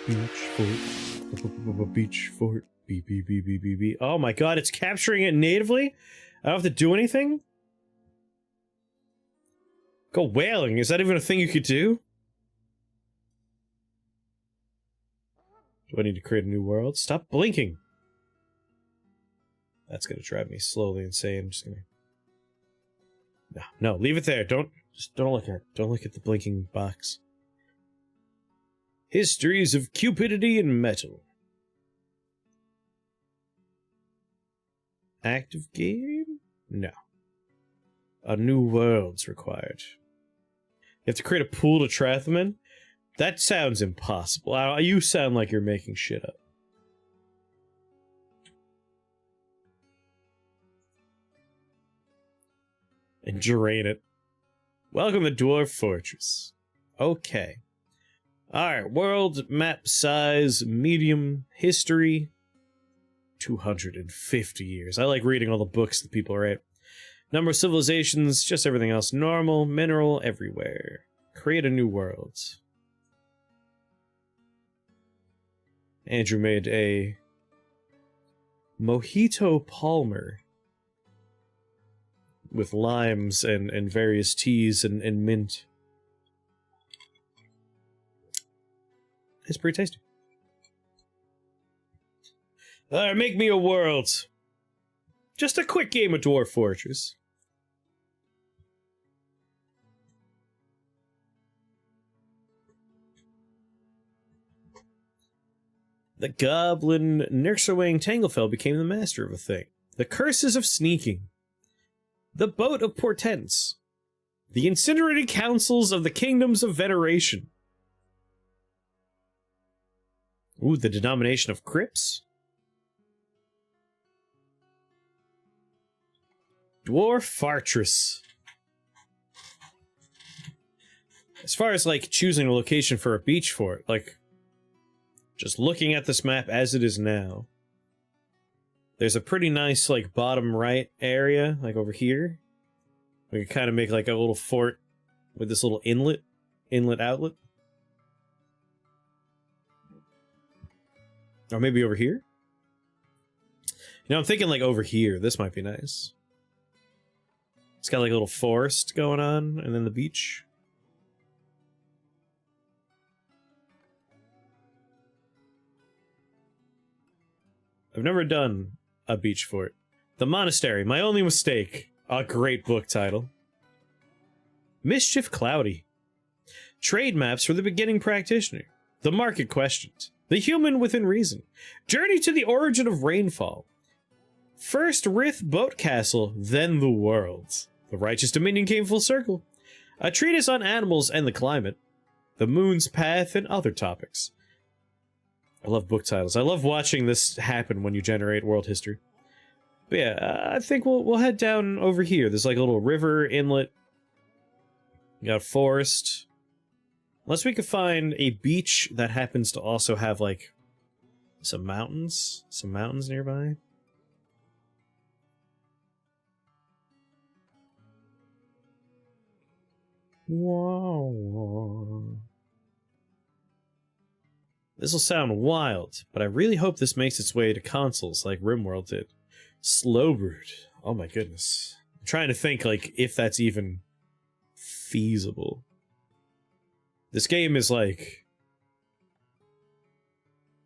Beach fort. Beach fort. Beep, beep, beep, beep, beep, beep. Oh my god, it's capturing it natively? I don't have to do anything? Go whaling. Is that even a thing you could do? Do I need to create a new world? Stop blinking. That's gonna drive me slowly insane. I'm just gonna... No, leave it there. Don't look at it. Don't look at the blinking box. Histories of cupidity and metal. Active game? No. A new world's required. You have to create a pool to trap them in? That sounds impossible. You sound like you're making shit up. And drain it. Welcome to Dwarf Fortress. Okay. Alright, world, map size, medium, history, 250 years. I like reading all the books that people write. Number of civilizations, just everything else normal, mineral, everywhere. Create a new world. Andrew made a Mojito Palmer with limes and various teas and mint. It's pretty tasty. Alright, make me a world. Just a quick game of Dwarf Fortress. The goblin Nurserwang Tanglefell became the master of a thing. The curses of sneaking. The boat of portents. The incinerated councils of the kingdoms of veneration. Ooh, the denomination of crypts. Dwarf Fortress. As far as, like, choosing a location for a beach fort, like, just looking at this map as it is now, there's a pretty nice, like, bottom right area, like over here. We could kind of make, like, a little fort with this little inlet outlet. Or maybe over here? You know, I'm thinking, like, over here. This might be nice. It's got, like, a little forest going on, and then the beach. I've never done a beach fort. The Monastery, My Only Mistake. A great book title. Mischief Cloudy. Trade maps for the beginning practitioner. The Market Questions. The Human Within Reason. Journey to the Origin of Rainfall. First Rith Boat Castle, then the World. The Righteous Dominion came full circle. A treatise on animals and the climate. The Moon's Path and other topics. I love book titles. I love watching this happen when you generate world history. But yeah, I think we'll head down over here. There's like a little river, inlet. You got a forest. Unless we could find a beach that happens to also have like some mountains nearby. Whoa. This'll sound wild, but I really hope this makes its way to consoles like RimWorld did. Slow brewed. Oh my goodness. I'm trying to think, like, if that's even feasible. This game is like...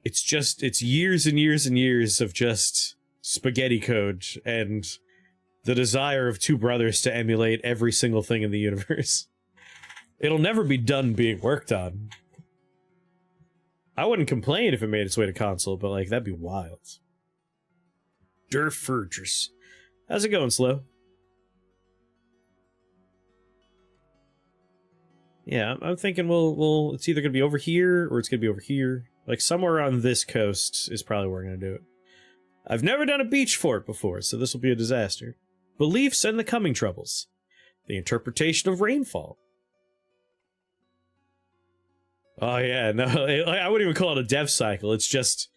It's years and years and years of just spaghetti code and the desire of two brothers to emulate every single thing in the universe. It'll never be done being worked on. I wouldn't complain if it made its way to console, but, like, that'd be wild. Dwarf Fortress. How's it going, Slow? Yeah, I'm thinking we'll it's either gonna be over here or it's gonna be over here. Like, somewhere on this coast is probably where we're gonna do it. I've never done a beach fort before, so this will be a disaster. Beliefs and the coming troubles. The interpretation of rainfall. Oh yeah, no, I wouldn't even call it a dev cycle. It's just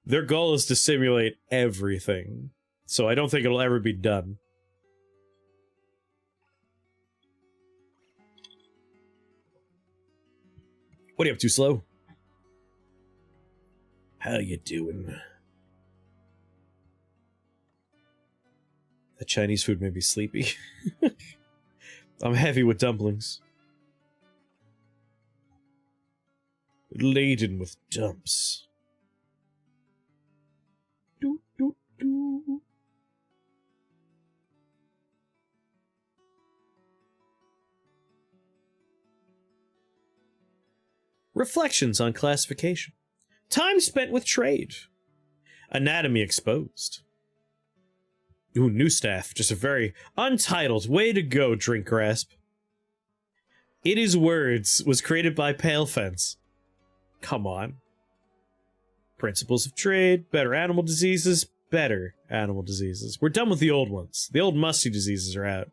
their goal is to simulate everything. So I don't think it'll ever be done. What are you up to, Slow? How you doing? The Chinese food made me sleepy. I'm heavy with dumplings. Laden with dumps. Doo, doo, doo. Reflections on classification. Time spent with trade. Anatomy exposed. Ooh, new staff. Just a very untitled way to go, Drink Grasp. It Is Words was created by Pale Fence. Come on. Principles of trade, better animal diseases, better animal diseases. We're done with the old ones. The old musty diseases are out.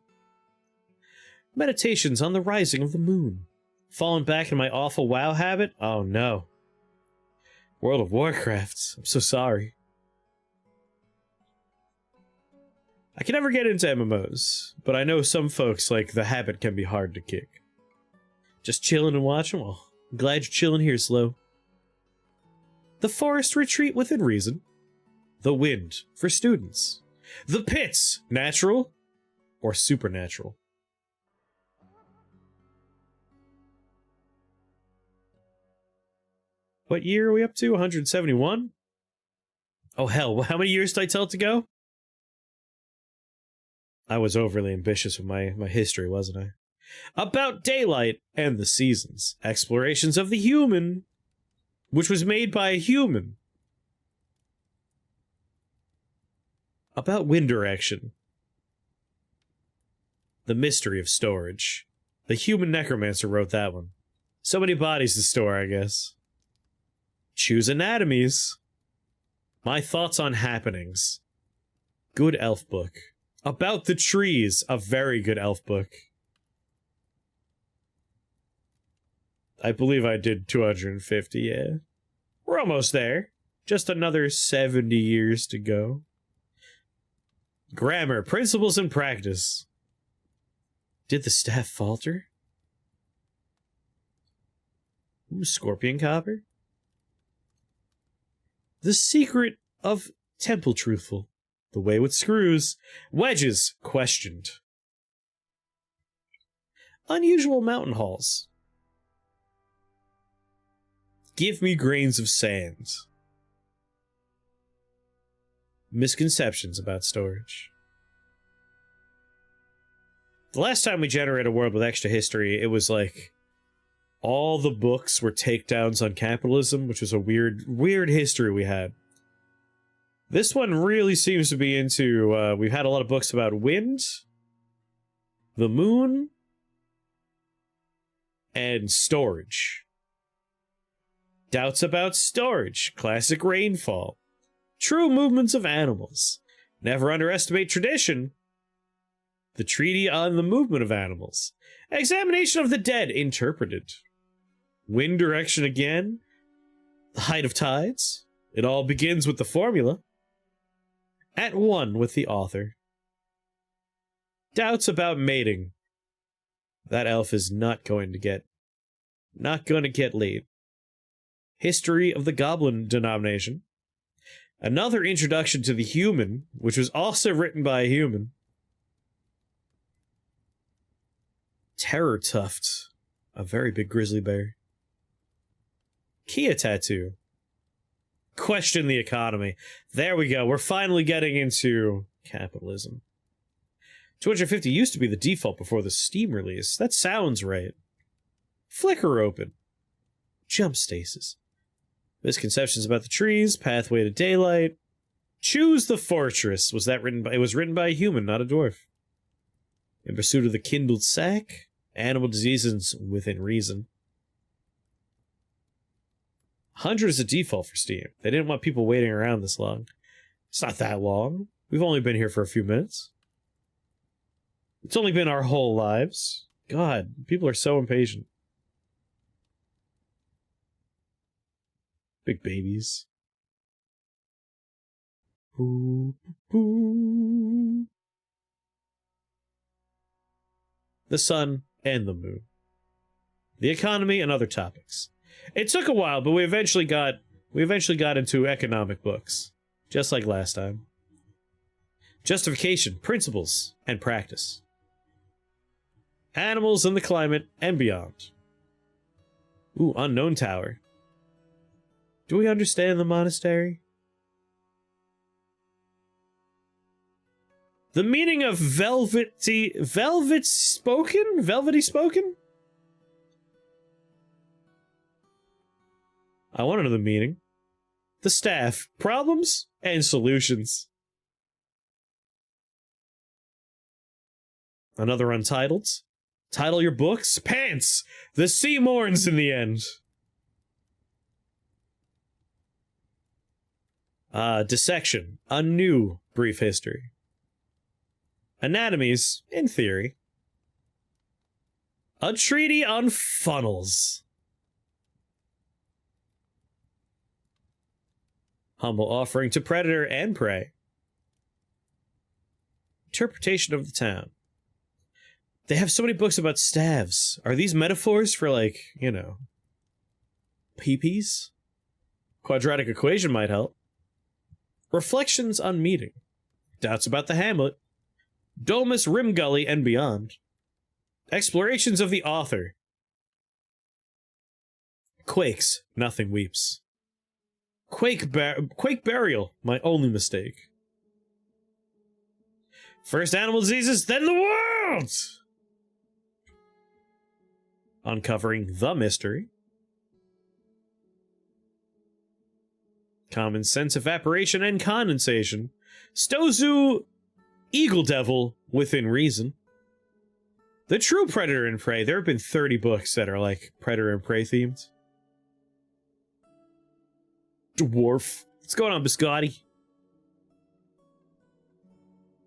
Meditations on the rising of the moon. Fallen back in my awful WoW habit? Oh no. World of Warcraft. I'm so sorry. I can never get into MMOs, but I know some folks like the habit can be hard to kick. Just chilling and watching? Well, I'm glad you're chilling here, Slow. The forest retreat within reason. The wind for students. The pits, natural or supernatural. What year are we up to? 171? Oh hell, how many years did I tell it to go? I was overly ambitious with my history, wasn't I? About daylight and the seasons. Explorations of the human, which was made by a human. About wind direction. The mystery of storage. The human necromancer wrote that one. So many bodies to store, I guess. Choose anatomies. My thoughts on happenings. Good elf book. About the trees, a very good elf book. I believe I did 250, yeah. We're almost there. Just another 70 years to go. Grammar, principles, and practice. Did the staff falter? Ooh, scorpion copper. The secret of Temple Truthful. The way with screws. Wedges questioned. Unusual mountain halls. Give me grains of sand. Misconceptions about storage. The last time we generated a world with extra history, it was like all the books were takedowns on capitalism, which was a weird history we had. This one really seems to be into, we've had a lot of books about wind, the moon, and storage. Doubts about storage, classic rainfall, true movements of animals, never underestimate tradition, the treaty on the movement of animals, examination of the dead interpreted, wind direction again, the height of tides, it all begins with the formula, at one with the author. Doubts about mating. That elf is not going to get laid. History of the Goblin denomination. Another introduction to the human, which was also written by a human. Terror tuft. A very big grizzly bear. Kia tattoo. Question the economy. There we go. We're finally getting into capitalism. 250 used to be the default before the Steam release. That sounds right. Flicker open. Jump stasis. Misconceptions about the trees. Pathway to daylight. Choose the fortress. Was that written by... It was written by a human, not a dwarf. In pursuit of the kindled sack. Animal diseases within reason. 100 is a default for Steam. They didn't want people waiting around this long. It's not that long. We've only been here for a few minutes. It's only been our whole lives. God, people are so impatient. Big babies. Boo, boo. The sun and the moon. The economy and other topics. It took a while, but we eventually got We eventually got into economic books, just like last time. Justification, principles, and practice. Animals and the climate and beyond. Ooh, unknown tower. Do we understand the monastery? The meaning of velvety spoken? I want to know the meaning. The staff, problems and solutions. Another untitled. Title your books, Pants! The sea mourns in the end. Dissection, a new brief history. Anatomies, in theory. A treaty on funnels. Humble offering to predator and prey. Interpretation of the town. They have so many books about staves. Are these metaphors for, like, you know, peepees? Quadratic equation might help. Reflections on meeting. Doubts about the hamlet. Domus Rim Gully and beyond. Explorations of the author. Quakes, nothing weeps. Quake burial, my only mistake. First animal diseases, then the world! Uncovering the mystery. Common sense evaporation and condensation. Stozu Eagle Devil within reason. The true predator and prey. There have been 30 books that are like predator and prey themed. Dwarf. What's going on, Biscotti?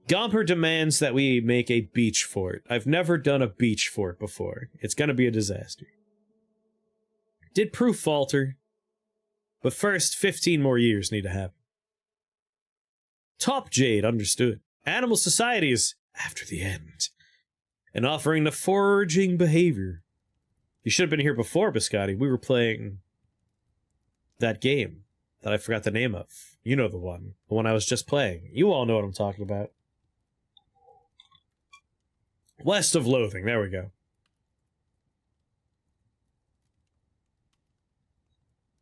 Gomper demands that we make a beach fort. I've never done a beach fort before. It's gonna be a disaster. Did proof falter? But first, 15 more years need to happen. Top Jade, understood. Animal societies, after the end. And offering the foraging behavior. You should have been here before, Biscotti. We were playing that game that I forgot the name of. You know the one. The one I was just playing. You all know what I'm talking about. West of Loathing. There we go.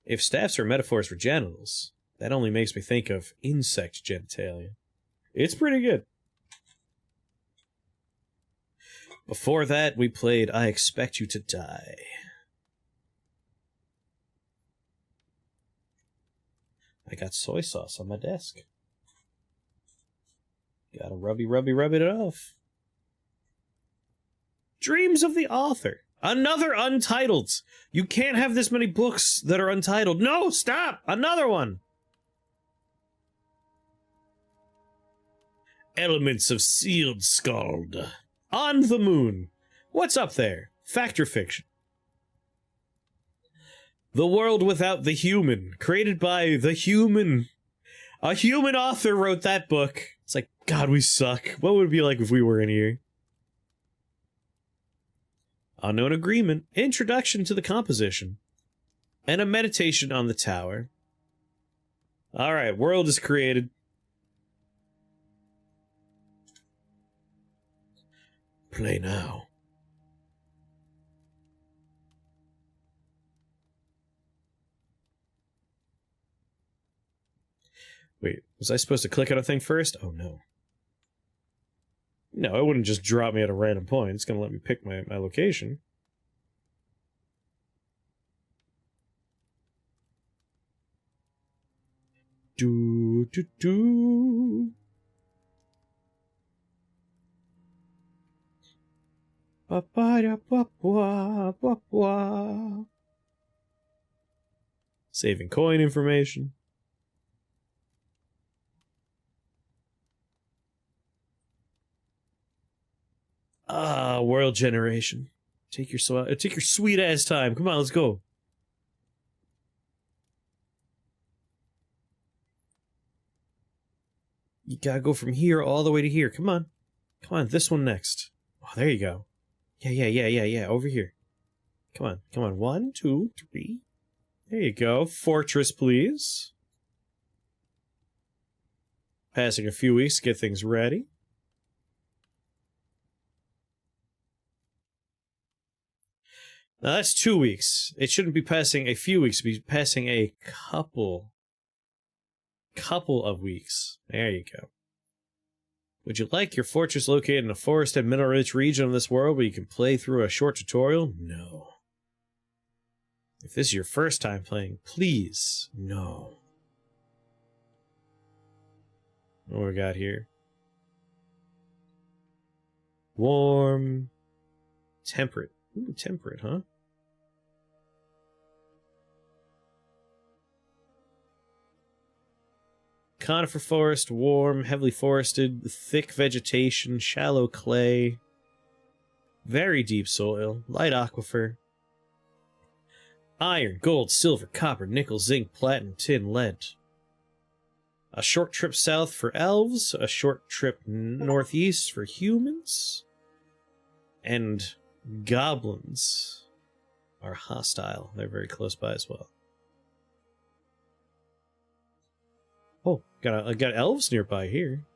If staffs are metaphors for genitals, that only makes me think of insect genitalia. It's pretty good. Before that, we played I Expect You to Die. I got soy sauce on my desk. Gotta rub it off. Dreams of the Author. Another untitled. You can't have this many books that are untitled. No, stop! Another one! Elements of Sealed Scald. On the Moon. What's up there? Fact or fiction? The World Without the Human. Created by the human. A human author wrote that book. It's like, God, we suck. What would it be like if we were in here? Unknown Agreement. Introduction to the composition. And a meditation on the tower. Alright, world is created. Play now. Wait, was I supposed to click on a thing first? Oh no. No, it wouldn't just drop me at a random point. It's gonna let me pick my location. Do do do. Ba ba da ba ba ba ba. Saving coin information. Ah, world generation. Take your sweet ass time. Come on, let's go. You gotta go from here all the way to here. Come on. Come on, this one next. Oh, there you go. Yeah. Over here. Come on. 1, 2, 3. There you go. Fortress, please. Passing a few weeks to get things ready. Now that's 2 weeks. It shouldn't be passing a few weeks, be passing a couple of weeks. There you go. Would you like your fortress located in a forested, mineral-rich region of this world where you can play through a short tutorial? No. If this is your first time playing, please, no. What we got here? Warm, temperate. Ooh, temperate, huh? Conifer forest, warm, heavily forested, thick vegetation, shallow clay, very deep soil, light aquifer, iron, gold, silver, copper, nickel, zinc, platinum, tin, lead. A short trip south for elves, a short trip northeast for humans, and goblins are hostile. They're very close by as well. Oh, got elves nearby here.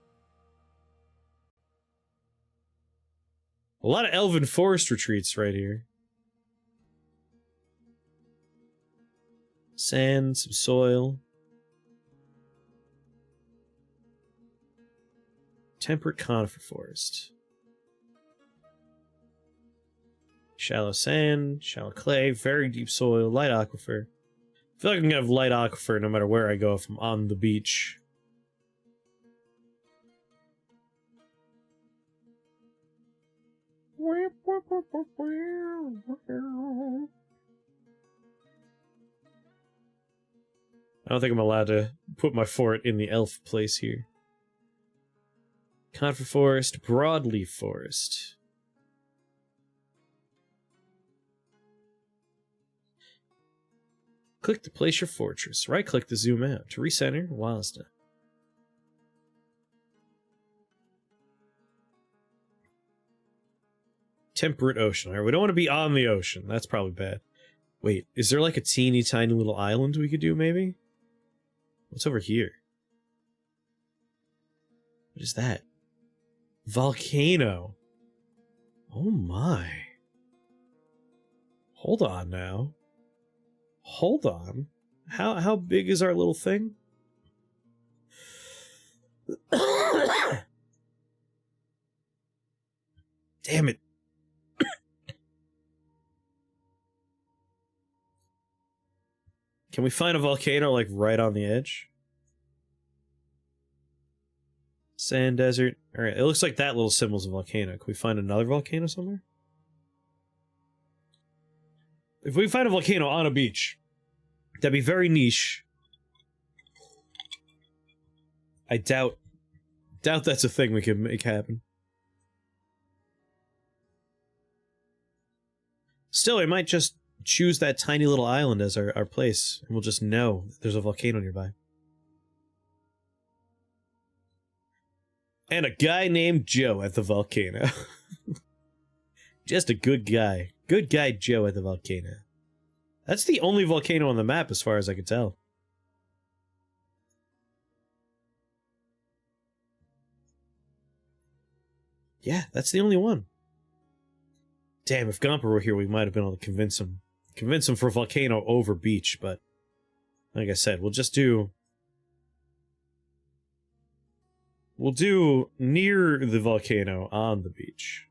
A lot of elven forest retreats right here. Sand, some soil. Temperate conifer forest. Shallow sand, shallow clay, very deep soil, light aquifer. I feel like I'm gonna have light aquifer no matter where I go if I'm on the beach. I don't think I'm allowed to put my fort in the elf place here. Conifer forest, broadleaf forest. Click to place your fortress. Right-click to zoom out. To recenter, Wazda. Temperate ocean. Alright, we don't want to be on the ocean. That's probably bad. Wait, is there like a teeny tiny little island we could do, maybe? What's over here? What is that? Volcano. Oh my. Hold on now. Hold on. How big is our little thing? Damn it. Can we find a volcano like right on the edge? Sand desert. Alright, it looks like that little symbol's a volcano. Can we find another volcano somewhere? If we find a volcano on a beach, that'd be very niche. I doubt that's a thing we can make happen. Still, we might just choose that tiny little island as our place, and we'll just know there's a volcano nearby. And a guy named Joe at the volcano. Just a good guy. Good guy Joe at the volcano. That's the only volcano on the map as far as I can tell. Yeah, that's the only one. Damn, if Gomper were here, we might have been able to convince him. Convince him for volcano over beach, but... like I said, we'll just do... we'll do near the volcano on the beach.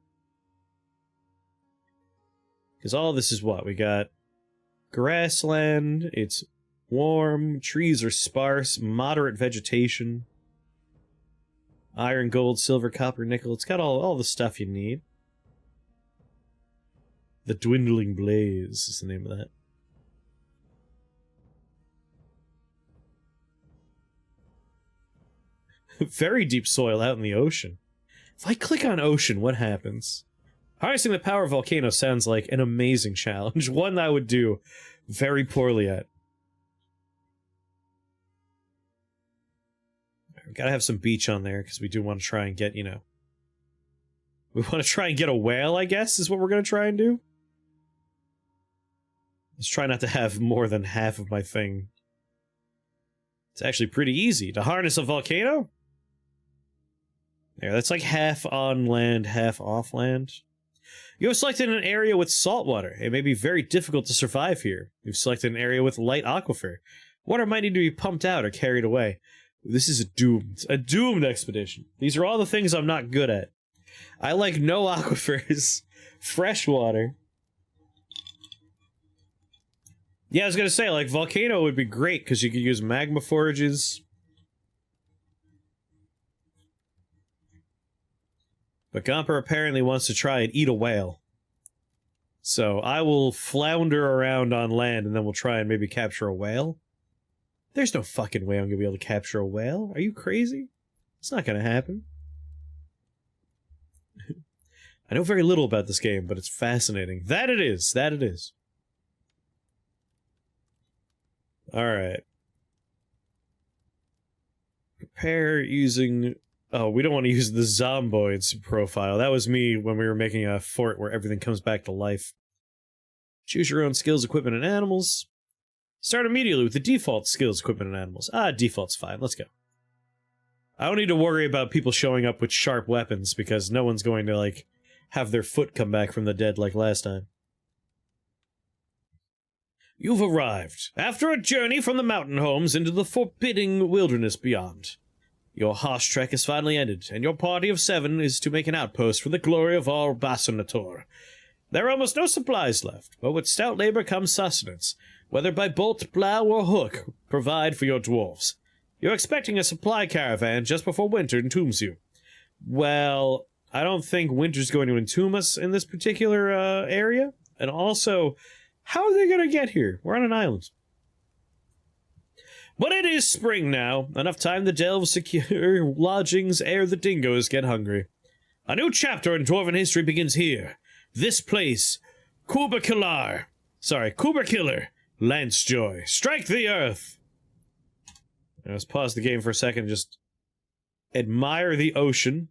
Because all this is what? We got grassland, it's warm, trees are sparse, moderate vegetation. Iron, gold, silver, copper, nickel. It's got all the stuff you need. The Dwindling Blaze is the name of that. Very deep soil out in the ocean. If I click on ocean, what happens? Harnessing the power of volcano sounds like an amazing challenge. One that I would do very poorly at. We gotta have some beach on there, because we do want to try and get, you know... we want to try and get a whale, I guess, is what we're gonna try and do. Let's try not to have more than half of my thing. It's actually pretty easy to harness a volcano. There, that's like half on land, half off land. You have selected an area with salt water. It may be very difficult to survive here. You've selected an area with light aquifer. Water might need to be pumped out or carried away. This is a doomed expedition. These are all the things I'm not good at. I like no aquifers, fresh water. Yeah, I was gonna say, like, volcano would be great, because you could use magma forages. But Gomper apparently wants to try and eat a whale. So I will flounder around on land, and then we'll try and maybe capture a whale. There's no fucking way I'm gonna be able to capture a whale. Are you crazy? It's not gonna happen. I know very little about this game, but it's fascinating. That it is. That it is. Alright. Prepare using... Oh, we don't want to use the Zomboids profile. That was me when we were making a fort where everything comes back to life. Choose your own skills, equipment, and animals. Start immediately with the default skills, equipment, and animals. Default's fine. Let's go. I don't need to worry about people showing up with sharp weapons, because no one's going to, like, have their foot come back from the dead like last time. You've arrived, after a journey from the mountain homes into the forbidding wilderness beyond. Your harsh trek is finally ended, and your party of 7 is to make an outpost for the glory of all Basanator. There are almost no supplies left, but with stout labor comes sustenance, whether by bolt, plow, or hook, provide for your dwarves. You're expecting a supply caravan just before winter entombs you. Well, I don't think winter's going to entomb us in this particular area, and also... how are they gonna get here? We're on an island. But it is spring now. Enough time the delves secure lodgings ere the dingoes get hungry. A new chapter in Dwarven history begins here. This place, Kuberkiller, Lancejoy, strike the earth. Now, let's pause the game for a second and just admire the ocean.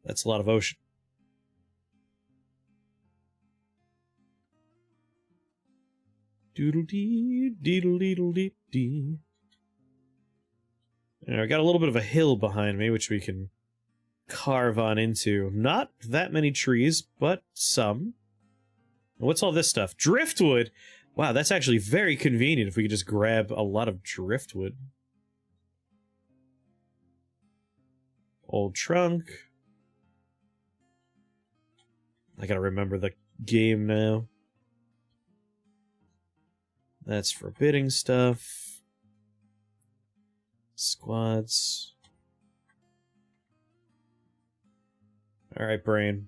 That's a lot of ocean. Doodle-dee, deedle-deedle-dee-dee. I got a little bit of a hill behind me, which we can carve on into. Not that many trees, but some. What's all this stuff? Driftwood! Wow, that's actually very convenient if we could just grab a lot of driftwood. Old trunk. I gotta remember the game now. That's forbidding stuff. Squads. Alright, brain.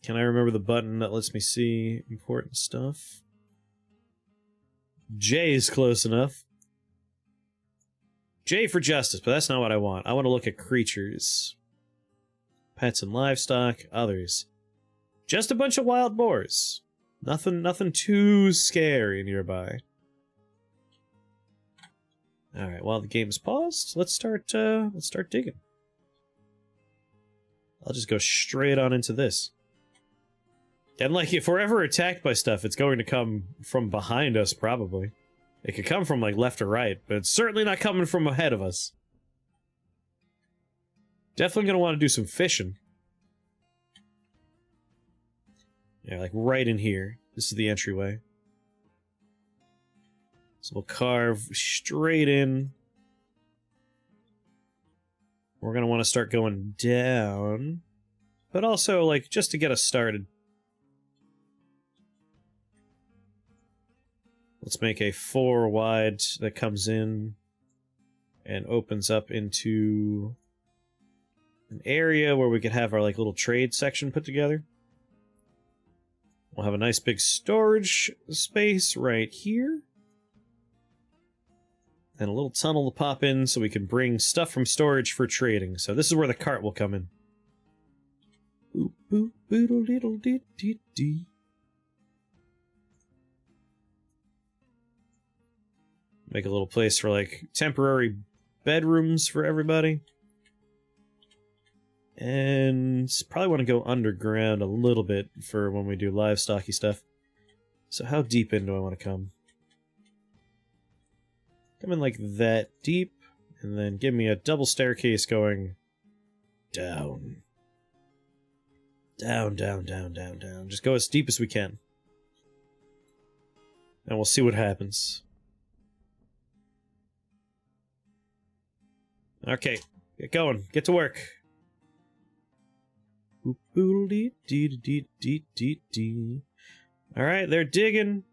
Can I remember the button that lets me see important stuff? J is close enough. J for justice, but that's not what I want. I want to look at creatures. Pets and livestock, others. Just a bunch of wild boars. Nothing too scary nearby. Alright, while the game's paused, let's start digging. I'll just go straight on into this. And, like, if we're ever attacked by stuff, it's going to come from behind us, probably. It could come from, like, left or right, but it's certainly not coming from ahead of us. Definitely gonna want to do some fishing. Yeah, like, right in here. This is the entryway. So we'll carve straight in. We're gonna want to start going down. But also, like, just to get us started. Let's make a 4 wide that comes in and opens up into an area where we could have our, like, little trade section put together. We'll have a nice big storage space right here. And a little tunnel to pop in so we can bring stuff from storage for trading. So this is where the cart will come in. Boop, boop, boodle, diddle, dee, dee, dee. Make a little place for, like, temporary bedrooms for everybody. And probably want to go underground a little bit for when we do livestocky stuff. So how deep in do I want to come? Come in like that deep, and then give me a double staircase going down. Down, down, down, down, down. Just go as deep as we can. And we'll see what happens. Okay, get going. Get to work. Alright, they're digging.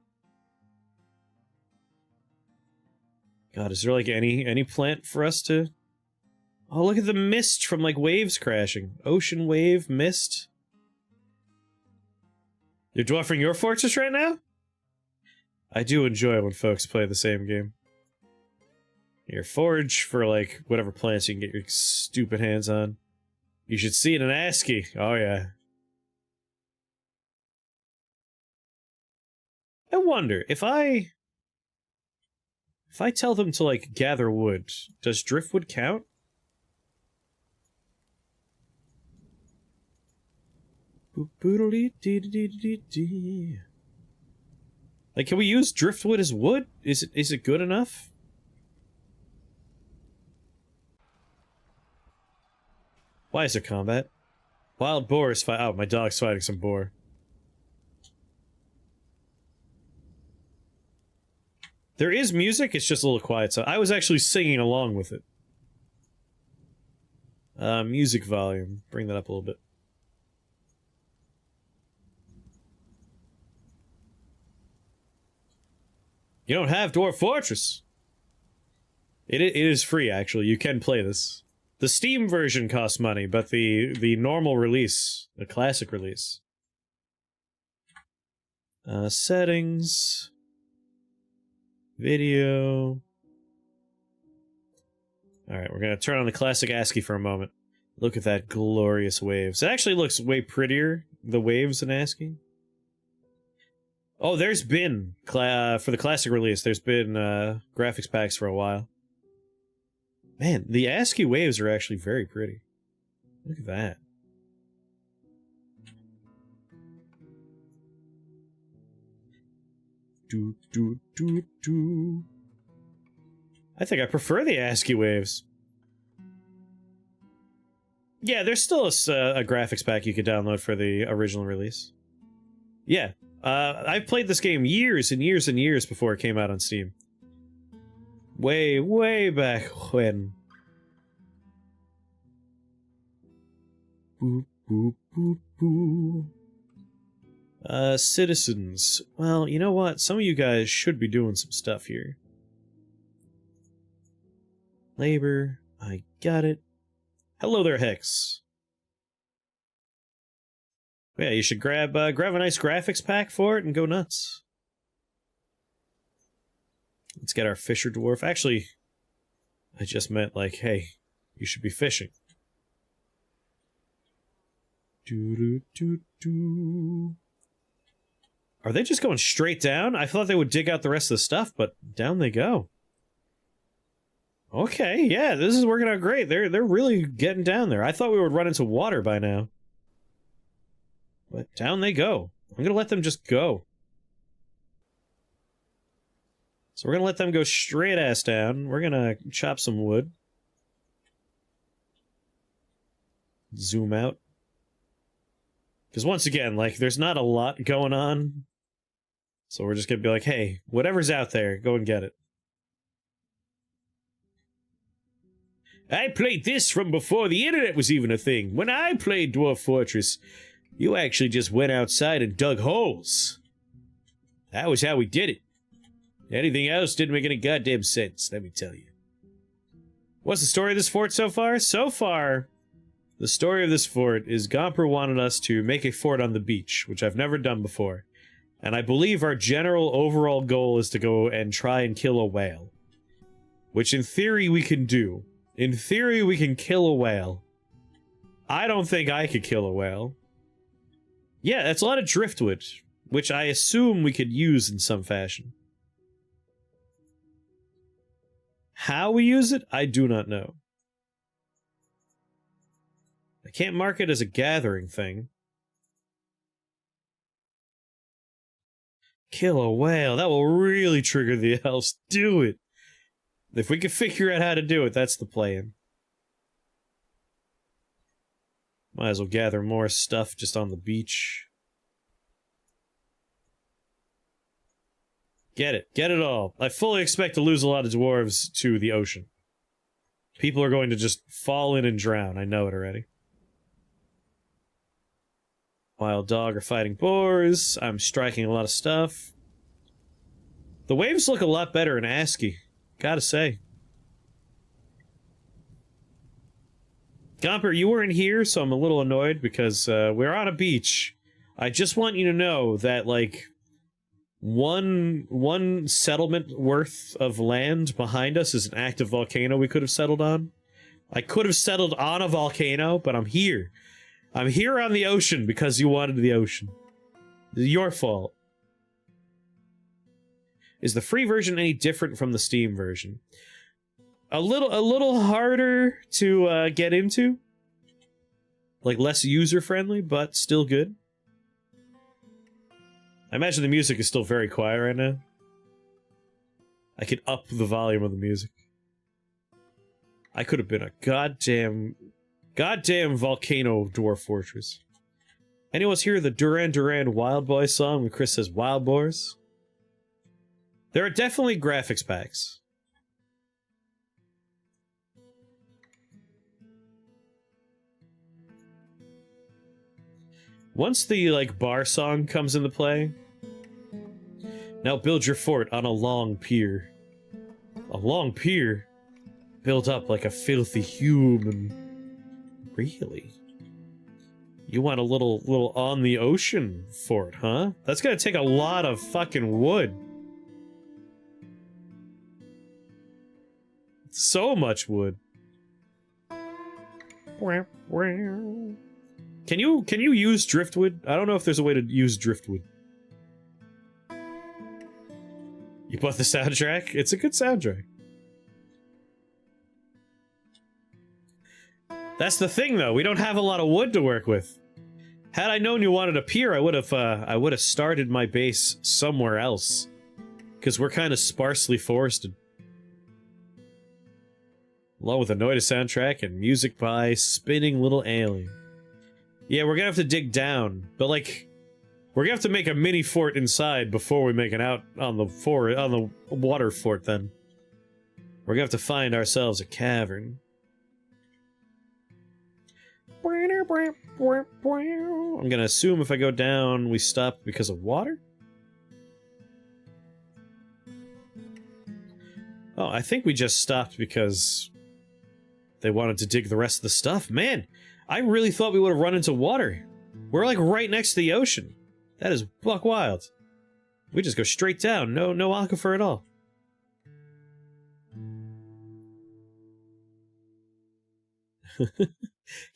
God, is there like any plant for us to... Oh, look at the mist from like waves crashing. Ocean wave, mist. You're dwarfing your fortress right now? I do enjoy when folks play the same game. Here, forage for like whatever plants you can get your stupid hands on. You should see it in ASCII. Oh yeah. I wonder, if I tell them to like gather wood, does driftwood count? Like, can we use driftwood as wood? Is it good enough? Why is there combat? Wild boar is fighting. Oh, my dog's fighting some boar. There is music, it's just a little quiet, so I was actually singing along with it. Music volume. Bring that up a little bit. You don't have Dwarf Fortress! It is free, actually. You can play this. The Steam version costs money, but the normal release, the classic release. Settings... Video... Alright, we're gonna turn on the classic ASCII for a moment. Look at that glorious waves. It actually looks way prettier, the waves in ASCII. Oh, there's been, for the classic release, there's been graphics packs for a while. Man, the ASCII waves are actually very pretty. Look at that. I think I prefer the ASCII waves. Yeah, there's still a graphics pack you could download for the original release. Yeah, I've played this game years and years and years before it came out on Steam. Way, way back when. Boop, boop, boop, boop. Citizens. Well, you know what? Some of you guys should be doing some stuff here. Labor. I got it. Hello there, Hex. Yeah, you should grab a nice graphics pack for it and go nuts. Let's get our Fisher Dwarf. Actually, I just meant like, hey, you should be fishing. Are they just going straight down? I thought they would dig out the rest of the stuff, but down they go. Okay, yeah, this is working out great. They're really getting down there. I thought we would run into water by now. But down they go. I'm gonna let them just go. So we're gonna let them go straight ass down. We're gonna chop some wood. Zoom out. Because once again, like, there's not a lot going on. So we're just gonna be like, hey, whatever's out there, go and get it. I played this from before the internet was even a thing. When I played Dwarf Fortress, you actually just went outside and dug holes. That was how we did it. Anything else didn't make any goddamn sense, let me tell you. What's the story of this fort so far? So far, the story of this fort is Gomper wanted us to make a fort on the beach, which I've never done before. And I believe our general overall goal is to go and try and kill a whale. Which in theory we can do. In theory we can kill a whale. I don't think I could kill a whale. Yeah, that's a lot of driftwood, which I assume we could use in some fashion. How we use it, I do not know. I can't mark it as a gathering thing. Kill a whale. That will really trigger the elves. Do it. If we can figure out how to do it, that's the plan. Might as well gather more stuff just on the beach. Get it. Get it all. I fully expect to lose a lot of dwarves to the ocean. People are going to just fall in and drown. I know it already. Wild dog are fighting boars. I'm striking a lot of stuff. The waves look a lot better in ASCII. Gotta say. Gomper, you weren't here, so I'm a little annoyed because we're on a beach. I just want you to know that, like, one settlement worth of land behind us is an active volcano we could have settled on. I could have settled on a volcano, but I'm here. I'm here on the ocean because you wanted the ocean. It's your fault. Is the free version any different from the Steam version? A little harder to get into. Like, less user-friendly, but still good. I imagine the music is still very quiet right now. I could up the volume of the music. I could have been a goddamn volcano dwarf fortress. Anyone's hear the Duran Duran Wild Boy song when Chris says Wild Boars? There are definitely graphics packs. Once the, like, bar song comes into play, now build your fort on a long pier. A long pier? Built up like a filthy human. Really? You want a little on the ocean fort, huh? That's gonna take a lot of fucking wood. So much wood. Can you use driftwood? I don't know if there's a way to use driftwood. You bought the soundtrack? It's a good soundtrack. That's the thing, though. We don't have a lot of wood to work with. Had I known you wanted a pier, I would have started my base somewhere else, because we're kind of sparsely forested. Along with a Noida soundtrack and music by Spinning Little Alien. Yeah, we're gonna have to dig down, but like, we're gonna have to make a mini fort inside before we make an out on the water fort. Then we're gonna have to find ourselves a cavern. I'm gonna assume if I go down, we stop because of water. Oh, I think we just stopped because they wanted to dig the rest of the stuff. Man, I really thought we would have run into water. We're like right next to the ocean. That is buck wild. We just go straight down. No aquifer at all.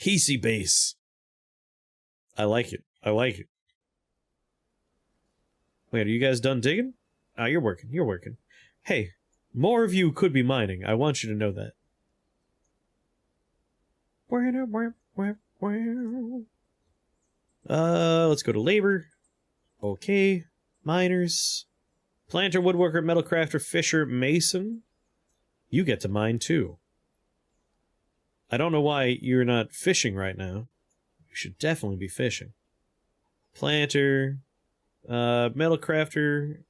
Easy base. I like it. I like it. Wait, are you guys done digging? Ah, you're working. You're working. Hey, more of you could be mining. I want you to know that. Let's go to labor. Okay. Miners. Planter, woodworker, metalcrafter, fisher, mason. You get to mine too. I don't know why you're not fishing right now. You should definitely be fishing. Planter. Metalcrafter. You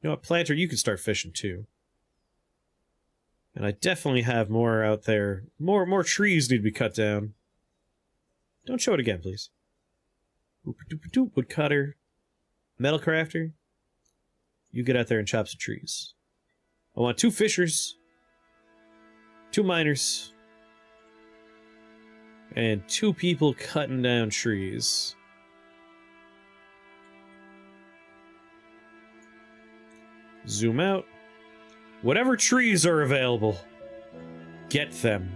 know what, Planter, you can start fishing too. And I definitely have more out there. More trees need to be cut down. Don't show it again, please. Woodcutter. Metalcrafter. You get out there and chop some trees. I want 2 fishers. 2 miners. And 2 people cutting down trees. Zoom out. Whatever trees are available, get them.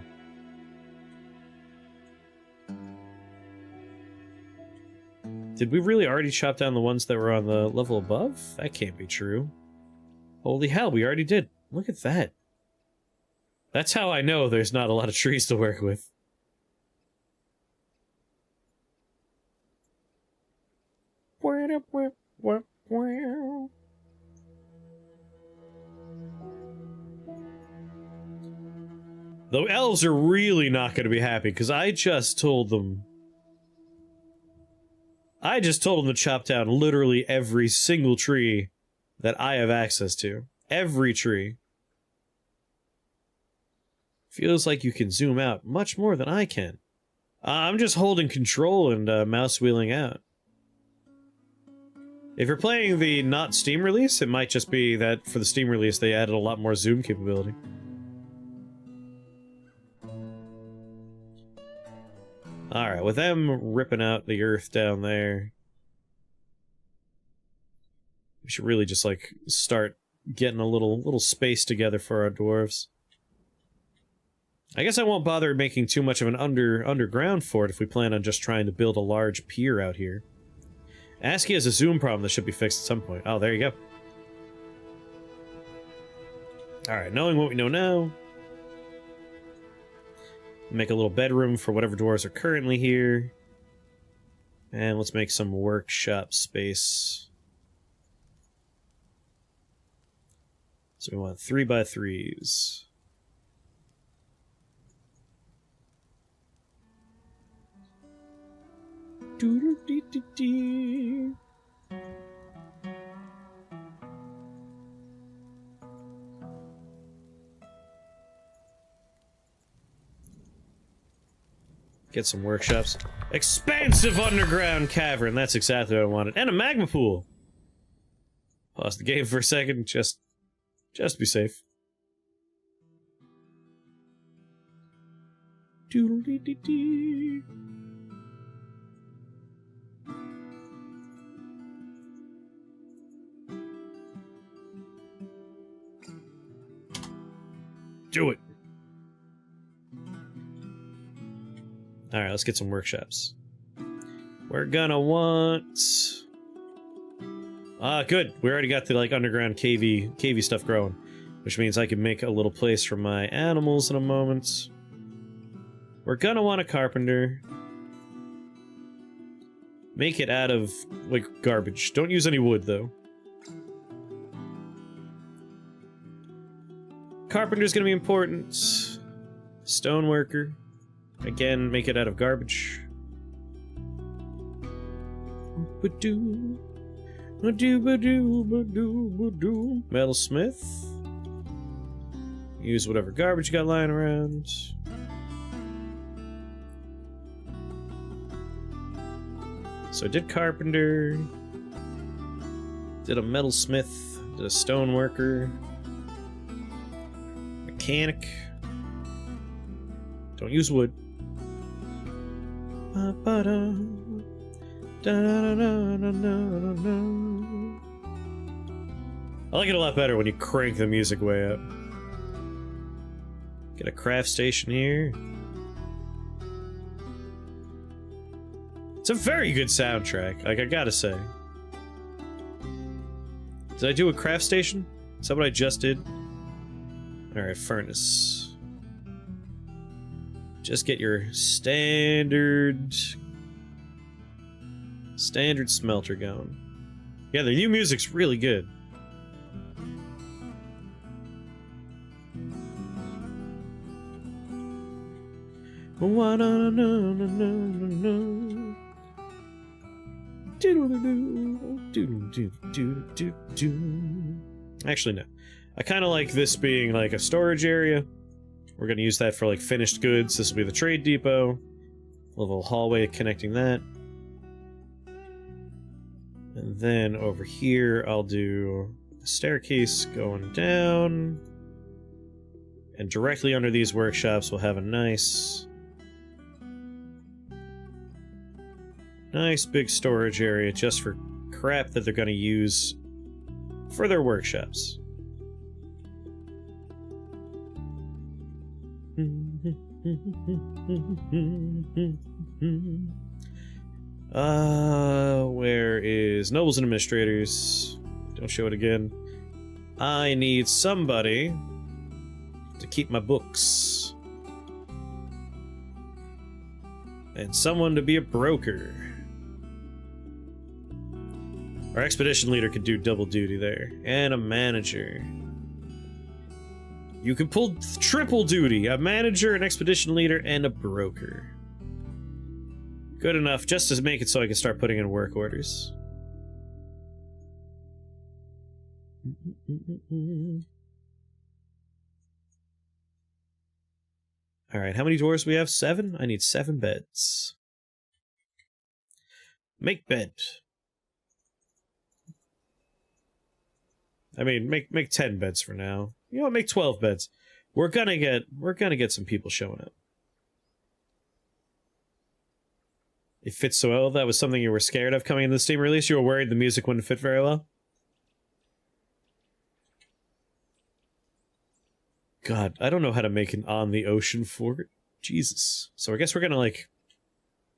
Did we really already chop down the ones that were on the level above? That can't be true. Holy hell, we already did. Look at that. That's how I know there's not a lot of trees to work with. The elves are really not going to be happy, because I just told them to chop down literally every single tree that I have access to. Every tree. Feels like you can zoom out much more than I can. I'm just holding control and mouse wheeling out. If you're playing the not Steam release, it might just be that for the Steam release they added a lot more zoom capability. Alright, with them ripping out the earth down there, we should really just, like, start getting a little space together for our dwarves. I guess I won't bother making too much of an underground fort if we plan on just trying to build a large pier out here. ASCII has a zoom problem that should be fixed at some point. Oh, there you go. Alright, knowing what we know now, make a little bedroom for whatever dwarves are currently here. And let's make some workshop space. So we want 3x3s. Doo-doo-dee-dee-dee. Get some workshops. Expansive underground cavern. That's exactly what I wanted. And a magma pool. Pause the game for a second. Just be safe. Doodle-dee-dee-dee. Do it. Alright, let's get some workshops. We're gonna want... good. We already got the, like, underground cavey stuff growing. Which means I can make a little place for my animals in a moment. We're gonna want a carpenter. Make it out of, like, garbage. Don't use any wood, though. Carpenter's gonna be important. Stoneworker. Again, make it out of garbage. Metalsmith. Use whatever garbage you got lying around. So I did carpenter. Did a metalsmith. Did a stoneworker. Mechanic. Don't use wood. I like it a lot better when you crank the music way up. Get a craft station here. It's a very good soundtrack, like, I gotta say. Did I do a craft station? Is that what I just did? Alright, furnace. Just get your standard smelter going. Yeah, the new music's really good. Actually, no. I kind of like this being like a storage area. We're going to use that for, like, finished goods. This will be the trade depot. A little hallway connecting that. And then over here, I'll do a staircase going down. And directly under these workshops, we'll have a nice big storage area just for crap that they're going to use for their workshops. Where is Nobles and Administrators? Don't show it again. I need somebody to keep my books. And someone to be a broker. Our expedition leader could do double duty there. And a manager. You can pull triple duty. A manager, an expedition leader, and a broker. Good enough, just to make it so I can start putting in work orders. Alright, how many dwarves do we have? 7? I need 7 beds. Make bed. I mean, make 10 beds for now. You know what, make 12 beds. We're gonna get some people showing up. It fits so well. That was something you were scared of coming into the Steam release? You were worried the music wouldn't fit very well? God, I don't know how to make an on-the-ocean fort. Jesus. So I guess we're gonna, like,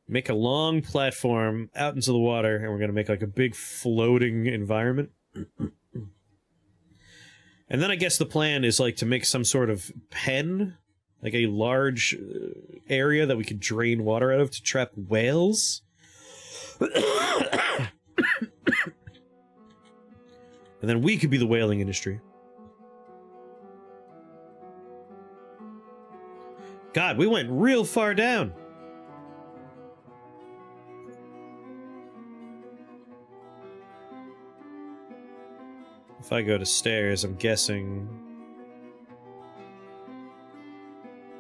make a long platform out into the water, and we're gonna make, like, a big floating environment. And then I guess the plan is, like, to make some sort of pen, like a large area that we could drain water out of to trap whales. And then we could be the whaling industry. God, we went real far down. If I go to stairs, I'm guessing...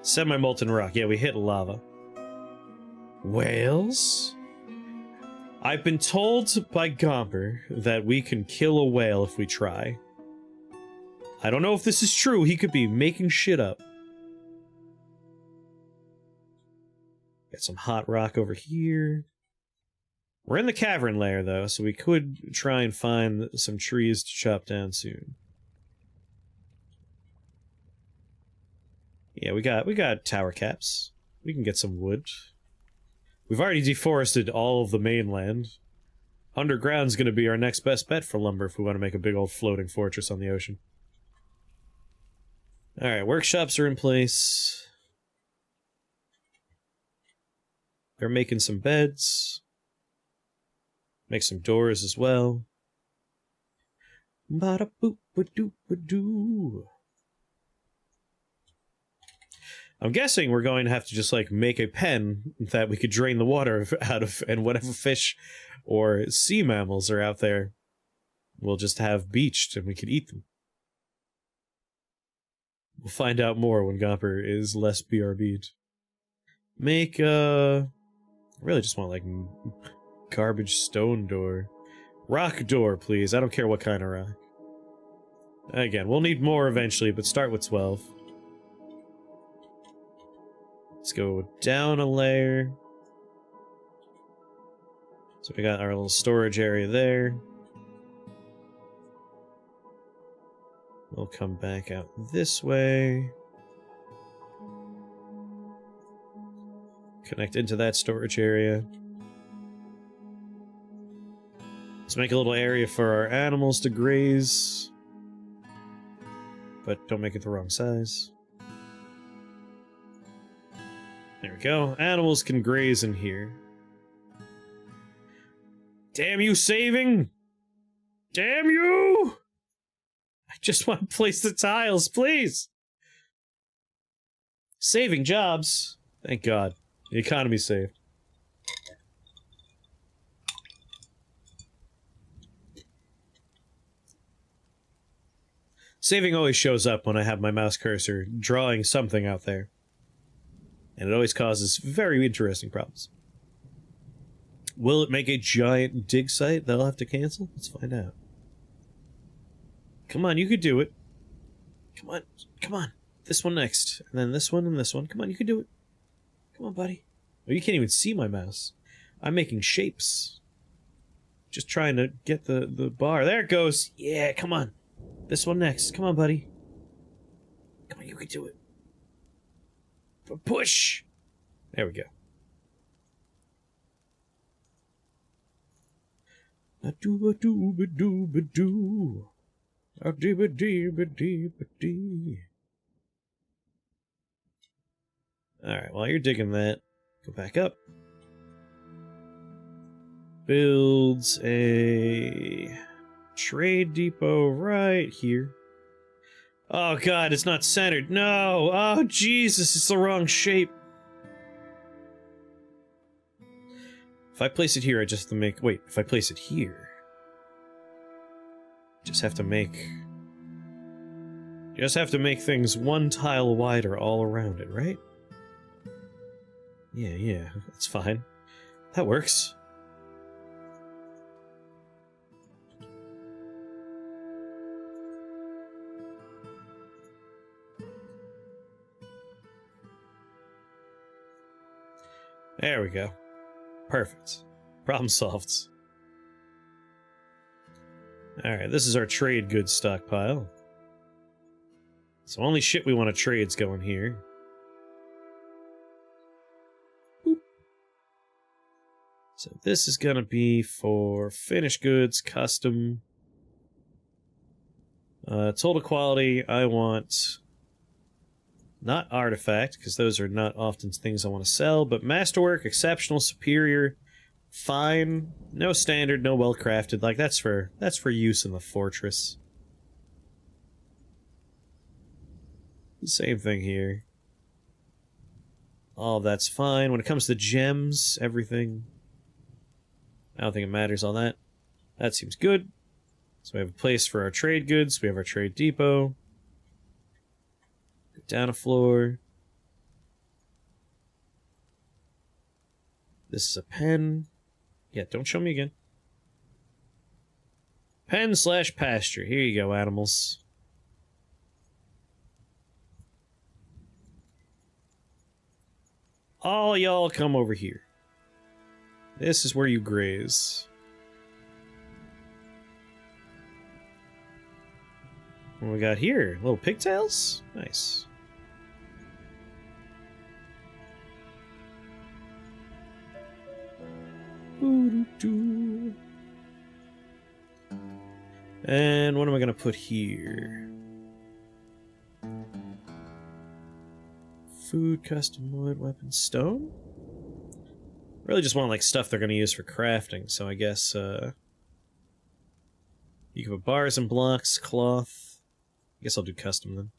Semi-molten rock. Yeah, we hit lava. Whales? I've been told by Gomper that we can kill a whale if we try. I don't know if this is true. He could be making shit up. Got some hot rock over here. We're in the cavern layer, though, so we could try and find some trees to chop down soon. Yeah, we got tower caps. We can get some wood. We've already deforested all of the mainland. Underground's gonna be our next best bet for lumber if we want to make a big old floating fortress on the ocean. Alright, workshops are in place. They're making some beds. Make some doors as well. Ba-da-boop-ba-doop-ba-doo. I'm guessing we're going to have to just, like, make a pen that we could drain the water out of, and whatever fish or sea mammals are out there, we'll just have beached and we could eat them. We'll find out more when Gomper is less BRB'd. Make, I really just want, like, garbage stone door. Rock door, please. I don't care what kind of rock. Again, we'll need more eventually, but start with 12. Let's go down a layer. So we got our little storage area there. We'll come back out this way. Connect into that storage area. Let's make a little area for our animals to graze. But don't make it the wrong size. There we go. Animals can graze in here. Damn you, saving! Damn you! I just want to place the tiles, please! Saving jobs. Thank God. The economy's saved. Saving always shows up when I have my mouse cursor drawing something out there. And it always causes very interesting problems. Will it make a giant dig site they'll have to cancel? Let's find out. Come on, you could do it. Come on, come on. This one next. And then this one and this one. Come on, you can do it. Come on, buddy. Oh, you can't even see my mouse. I'm making shapes. Just trying to get the bar. There it goes. Yeah, come on. This one next. Come on, buddy. Come on, you can do it. Push! There we go. A-doo-ba-doo-ba-doo-ba-doo. A-dee-ba-dee-ba-dee-ba-dee. Alright, while you're digging that, go back up. builds a trade depot right here. Oh god, it's not centered. No! Oh Jesus, it's the wrong shape. If I place it here, I just have to make... Wait, if I place it here... Just have to make... You just have to make things one tile wider all around it, right? Yeah, that's fine. That works. There we go. Perfect. Problem solved. Alright, this is our trade goods stockpile. So only shit we want to trade's going here. Boop. So this is gonna be for finished goods, custom. Total quality, I want... Not artifact, because those are not often things I want to sell, but masterwork, exceptional, superior, fine, no standard, no well crafted. Like that's for use in the fortress. Same thing here. All that's fine. When it comes to gems, everything, I don't think it matters on that. That seems good. So we have a place for our trade goods. We have our trade depot. Down a floor. This is a pen. Yeah, don't show me again. Pen / pasture. Here you go, animals. All y'all come over here. This is where you graze. What we got here? Little pigtails? Nice. And what am I gonna put here? Food, custom wood, weapon, stone? Really just want like stuff they're gonna use for crafting, so I guess you can put bars and blocks, cloth. I guess I'll do custom then.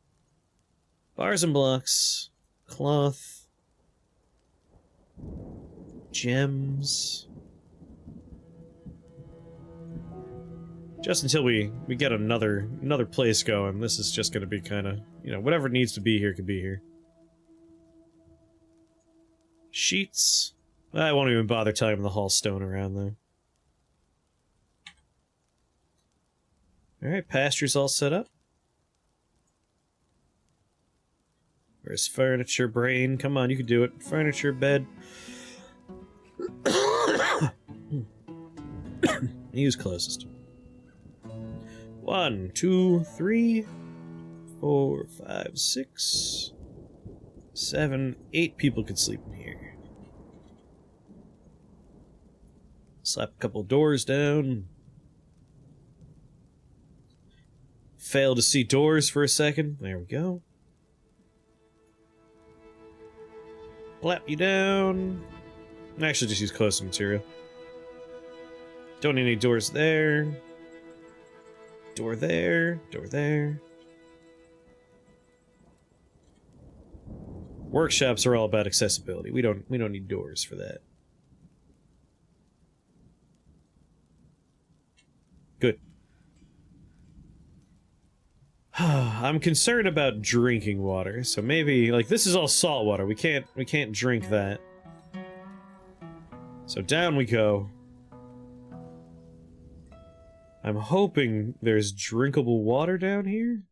Bars and blocks, cloth, gems. Just until we get another place going. This is just gonna be kind of, you know, whatever needs to be here could be here. Sheets. I won't even bother telling them the haul stone around though. Alright, pasture's all set up. Where's furniture, brain? Come on, you can do it. Furniture, bed. Use closest. 1, 2, 3, 4, 5, 6, 7, 8 people could sleep in here. Slap a couple doors down. Fail to see doors for a second. There we go. Clap you down. Actually, just use closest material. Don't need any doors there. Door there. Door there. Workshops are all about accessibility. We don't need doors for that. Good. I'm concerned about drinking water, so maybe like this is all salt water. We can't drink that. So down we go. I'm hoping there's drinkable water down here.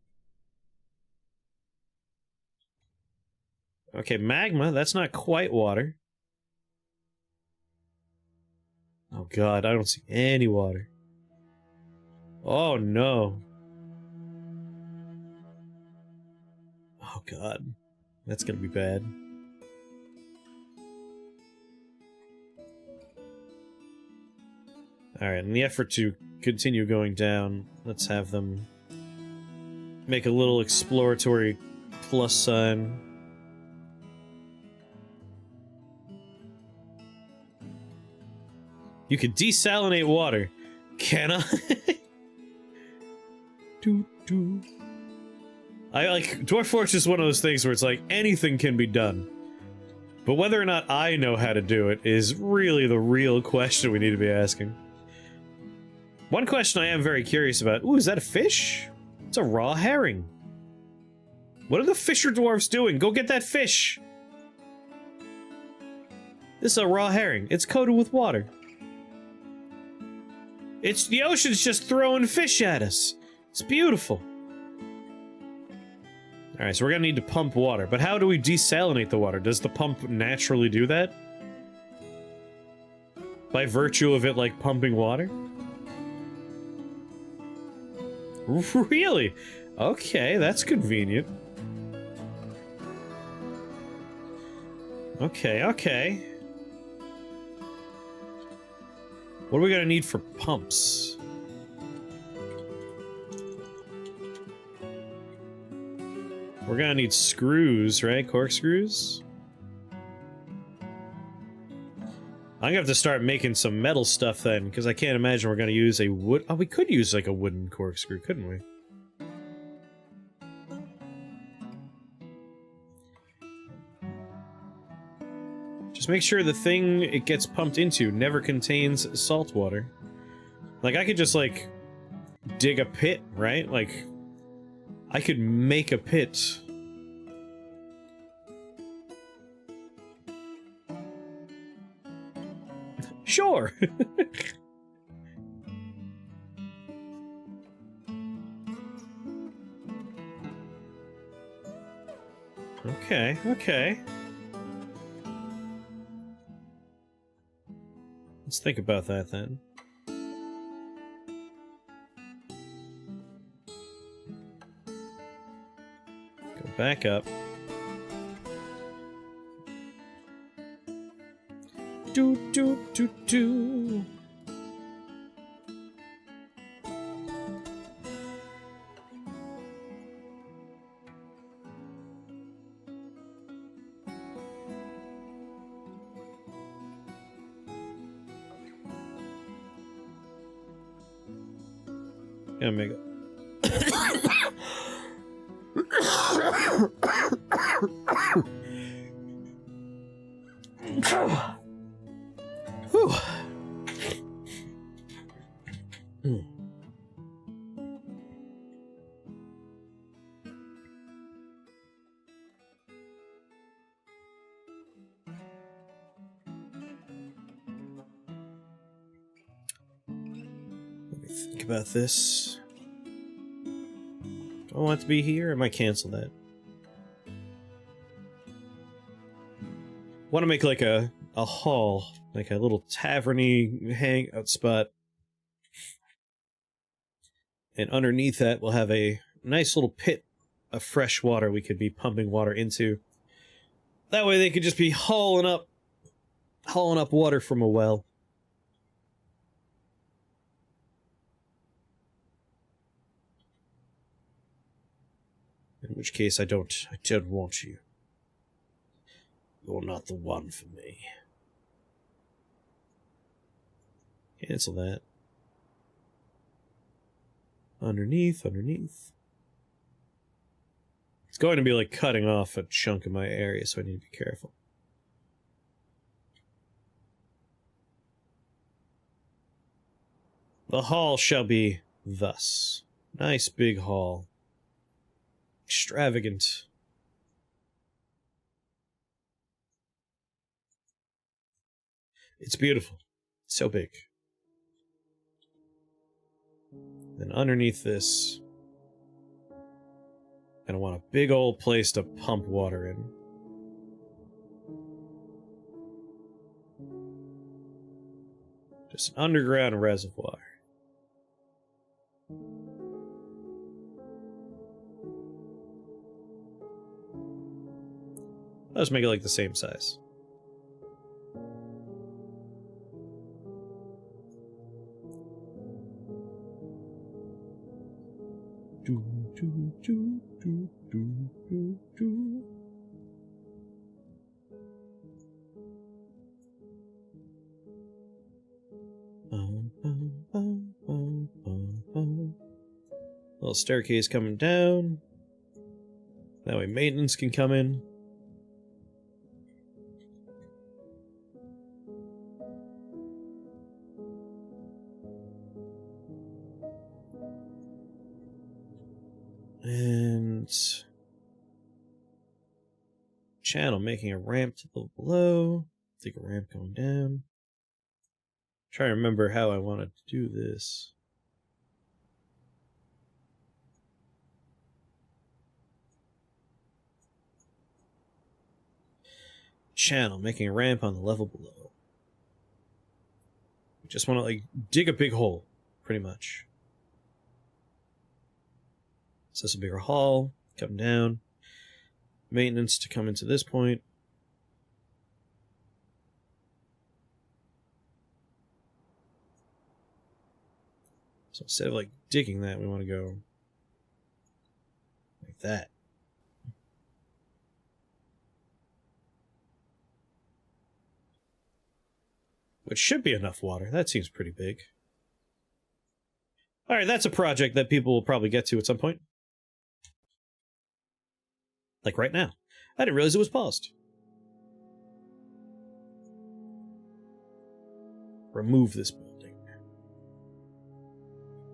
Okay, magma, that's not quite water. Oh god, I don't see any water. Oh no. Oh god, that's gonna be bad. Alright, in the effort to continue going down, let's have them make a little exploratory plus sign. You could desalinate water. Can I? I like Dwarf Fortress is one of those things where it's like anything can be done. But whether or not I know how to do it is really the real question we need to be asking. One question I am very curious about. Ooh, is that a fish? It's a raw herring. What are the fisher dwarves doing? Go get that fish! This is a raw herring. It's coated with water. It's the ocean's just throwing fish at us. It's beautiful. Alright, so we're gonna need to pump water. But how do we desalinate the water? Does the pump naturally do that? By virtue of it, like, pumping water? Really? Okay, that's convenient. Okay, okay. What are we gonna need for pumps? We're gonna need screws, right? Corkscrews? I'm gonna have to start making some metal stuff then, because I can't imagine we're gonna use a wood- oh, we could use like a wooden corkscrew, couldn't we? Just make sure the thing it gets pumped into never contains salt water. Like, I could just, like, dig a pit, right? Like, I could make a pit. Sure! Okay, okay. Let's think about that then. Go back up. Do do do do. Gonna make it. Whew. Let me think about this. Do I want it to be here, or I might cancel that? Want to make like a hall, like a little tavern-y hangout spot. And underneath that, we'll have a nice little pit of fresh water we could be pumping water into. That way they could just be hauling up water from a well. In which case, I don't want you. You're not the one for me. Cancel that. Underneath. It's going to be like cutting off a chunk of my area, so I need to be careful. The hall shall be thus. Nice big hall. Extravagant. It's beautiful. It's so big. Then underneath this, I'm gonna want a big old place to pump water in. Just an underground reservoir. Let's make it like the same size. Do, do, do, do, do, do, do. Little staircase coming down. That way maintenance can come in. And channel making a ramp to the below. Take a ramp going down. Try to remember how I wanted to do this. Channel making a ramp on the level below. Just want to like dig a big hole, pretty much. So this will be our hall, come down. Maintenance to come into this point. So instead of like digging that, we want to go like that. Which should be enough water. That seems pretty big. Alright, that's a project that people will probably get to at some point. Like right now. I didn't realize it was paused. Remove this building.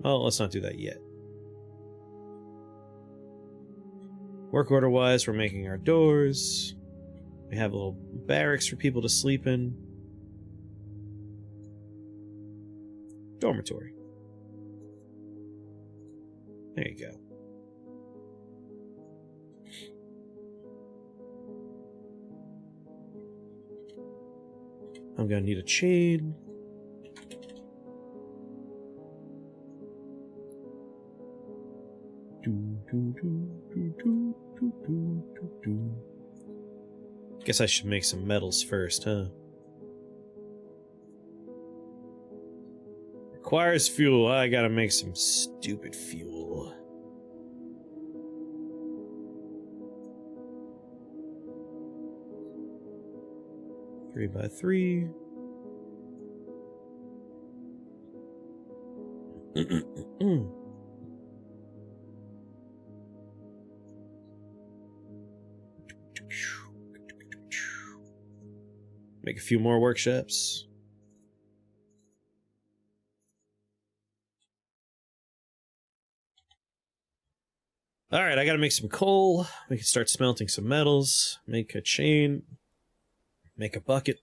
Well, let's not do that yet. Work order-wise, we're making our doors. We have a little barracks for people to sleep in. Dormitory. There you go. I'm gonna need a chain. Guess I should make some metals first, huh? Requires fuel. I gotta make some stupid fuel. Three by three. Make a few more workshops. Alright, I gotta make some coal. We can start smelting some metals. Make a chain. Make a bucket.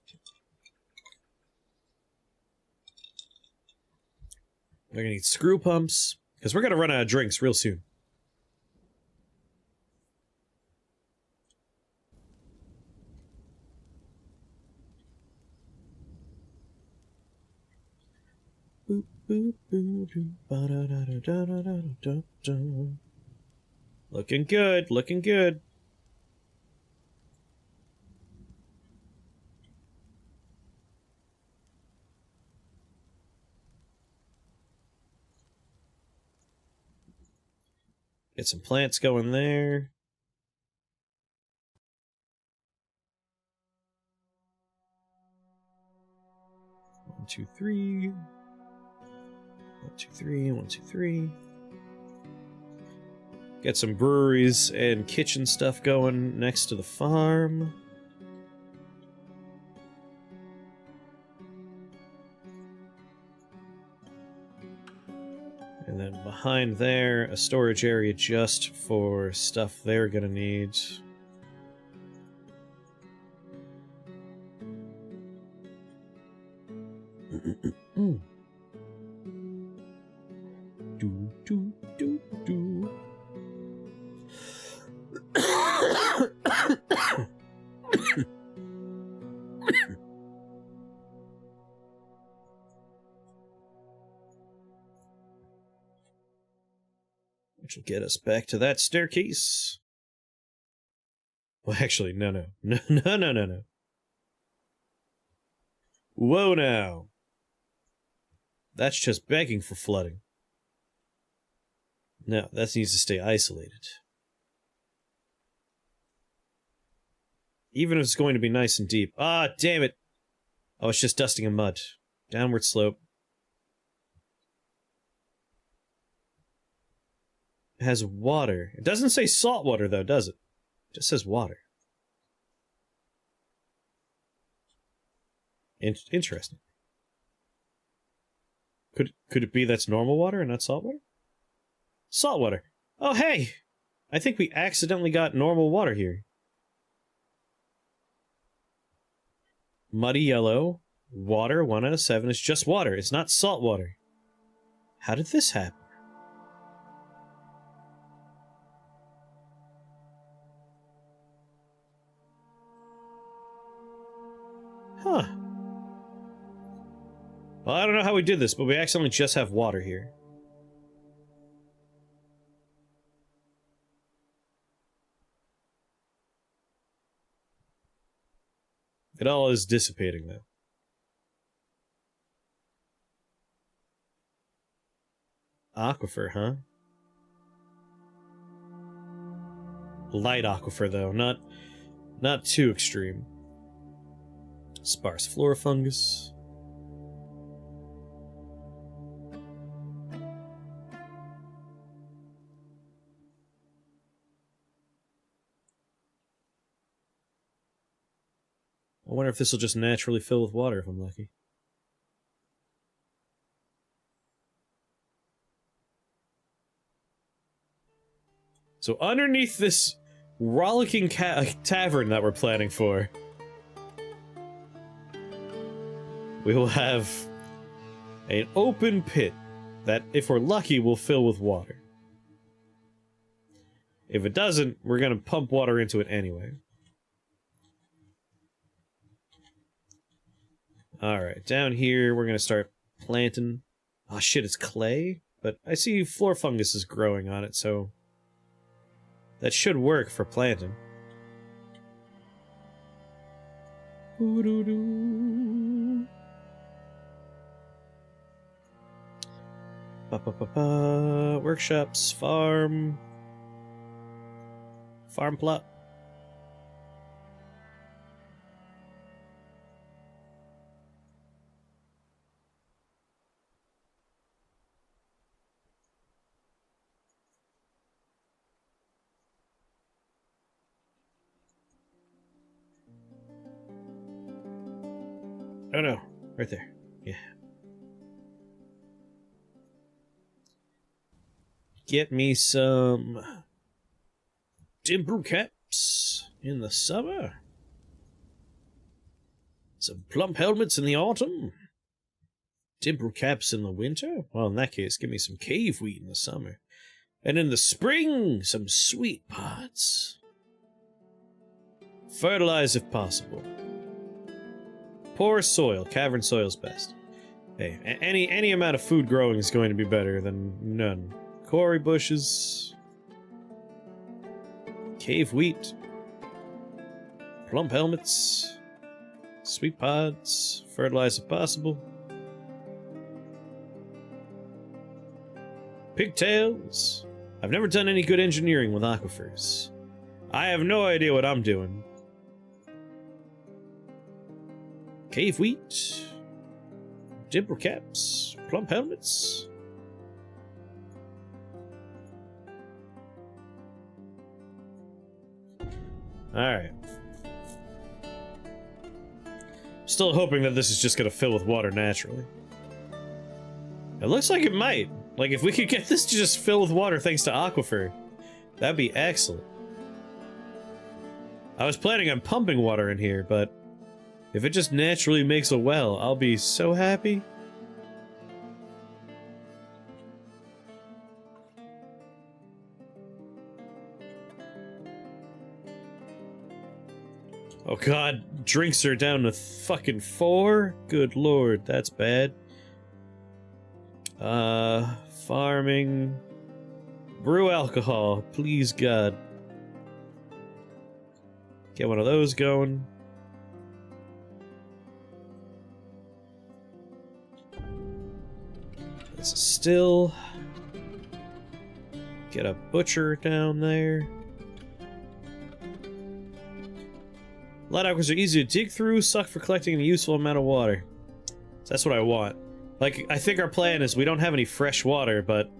We're gonna need screw pumps. Because we're gonna run out of drinks real soon. Looking good, looking good. Get some plants going there. One, two, three. 1, 2, 3, 1, 2, 3. Get some breweries and kitchen stuff going next to the farm. And then behind there, a storage area just for stuff they're gonna need. Which will get us back to that staircase. Well, actually, no. Whoa now. That's just begging for flooding. No, that needs to stay isolated. Even if it's going to be nice and deep. Ah, damn it! Oh, it's just dusting and mud. Downward slope. has water. It doesn't say salt water, though, does it? It just says water. Interesting. Could it be that's normal water and not salt water? Salt water. Oh, hey! I think we accidentally got normal water here. Muddy yellow. Water, 1 out of 7. It's just water. It's not salt water. How did this happen? Huh. Well, I don't know how we did this, but we accidentally just have water here. It all is dissipating, though. Aquifer, huh? Light aquifer, though. Not too extreme. Sparse flora fungus. I wonder if this will just naturally fill with water if I'm lucky. So underneath this rollicking tavern that we're planning for, we will have an open pit that, if we're lucky, will fill with water. If it doesn't, we're gonna pump water into it anyway. Alright, down here we're gonna start planting. Oh shit, it's clay? But I see floor fungus is growing on it, so that should work for planting. Ooh-doo-doo. Ba-ba-ba-ba. Workshops, farm plot. Oh no, right there. Yeah. Get me some dimple caps in the summer. Some plump helmets in the autumn. Dimple caps in the winter? Well, in that case, give me some cave wheat in the summer. And in the spring, some sweet pods. Fertilize if possible. Poor soil. Cavern soil's best. Hey, any amount of food growing is going to be better than none. Quarry bushes. Cave wheat. Plump helmets. Sweet pods. Fertilize if possible. Pigtails. I've never done any good engineering with aquifers. I have no idea what I'm doing. Cave wheat, dimple caps, plump helmets. Alright. Still hoping that this is just gonna fill with water naturally. It looks like it might. Like, if we could get this to just fill with water thanks to aquifer, that'd be excellent. I was planning on pumping water in here, but if it just naturally makes a well, I'll be so happy. Oh god, drinks are down to fucking 4? Good lord, that's bad. Farming. Brew alcohol, please god. Get one of those going. This is still. Get a butcher down there. Light aquifers are easy to dig through, suck for collecting a useful amount of water. So that's what I want. Like, I think our plan is we don't have any fresh water, but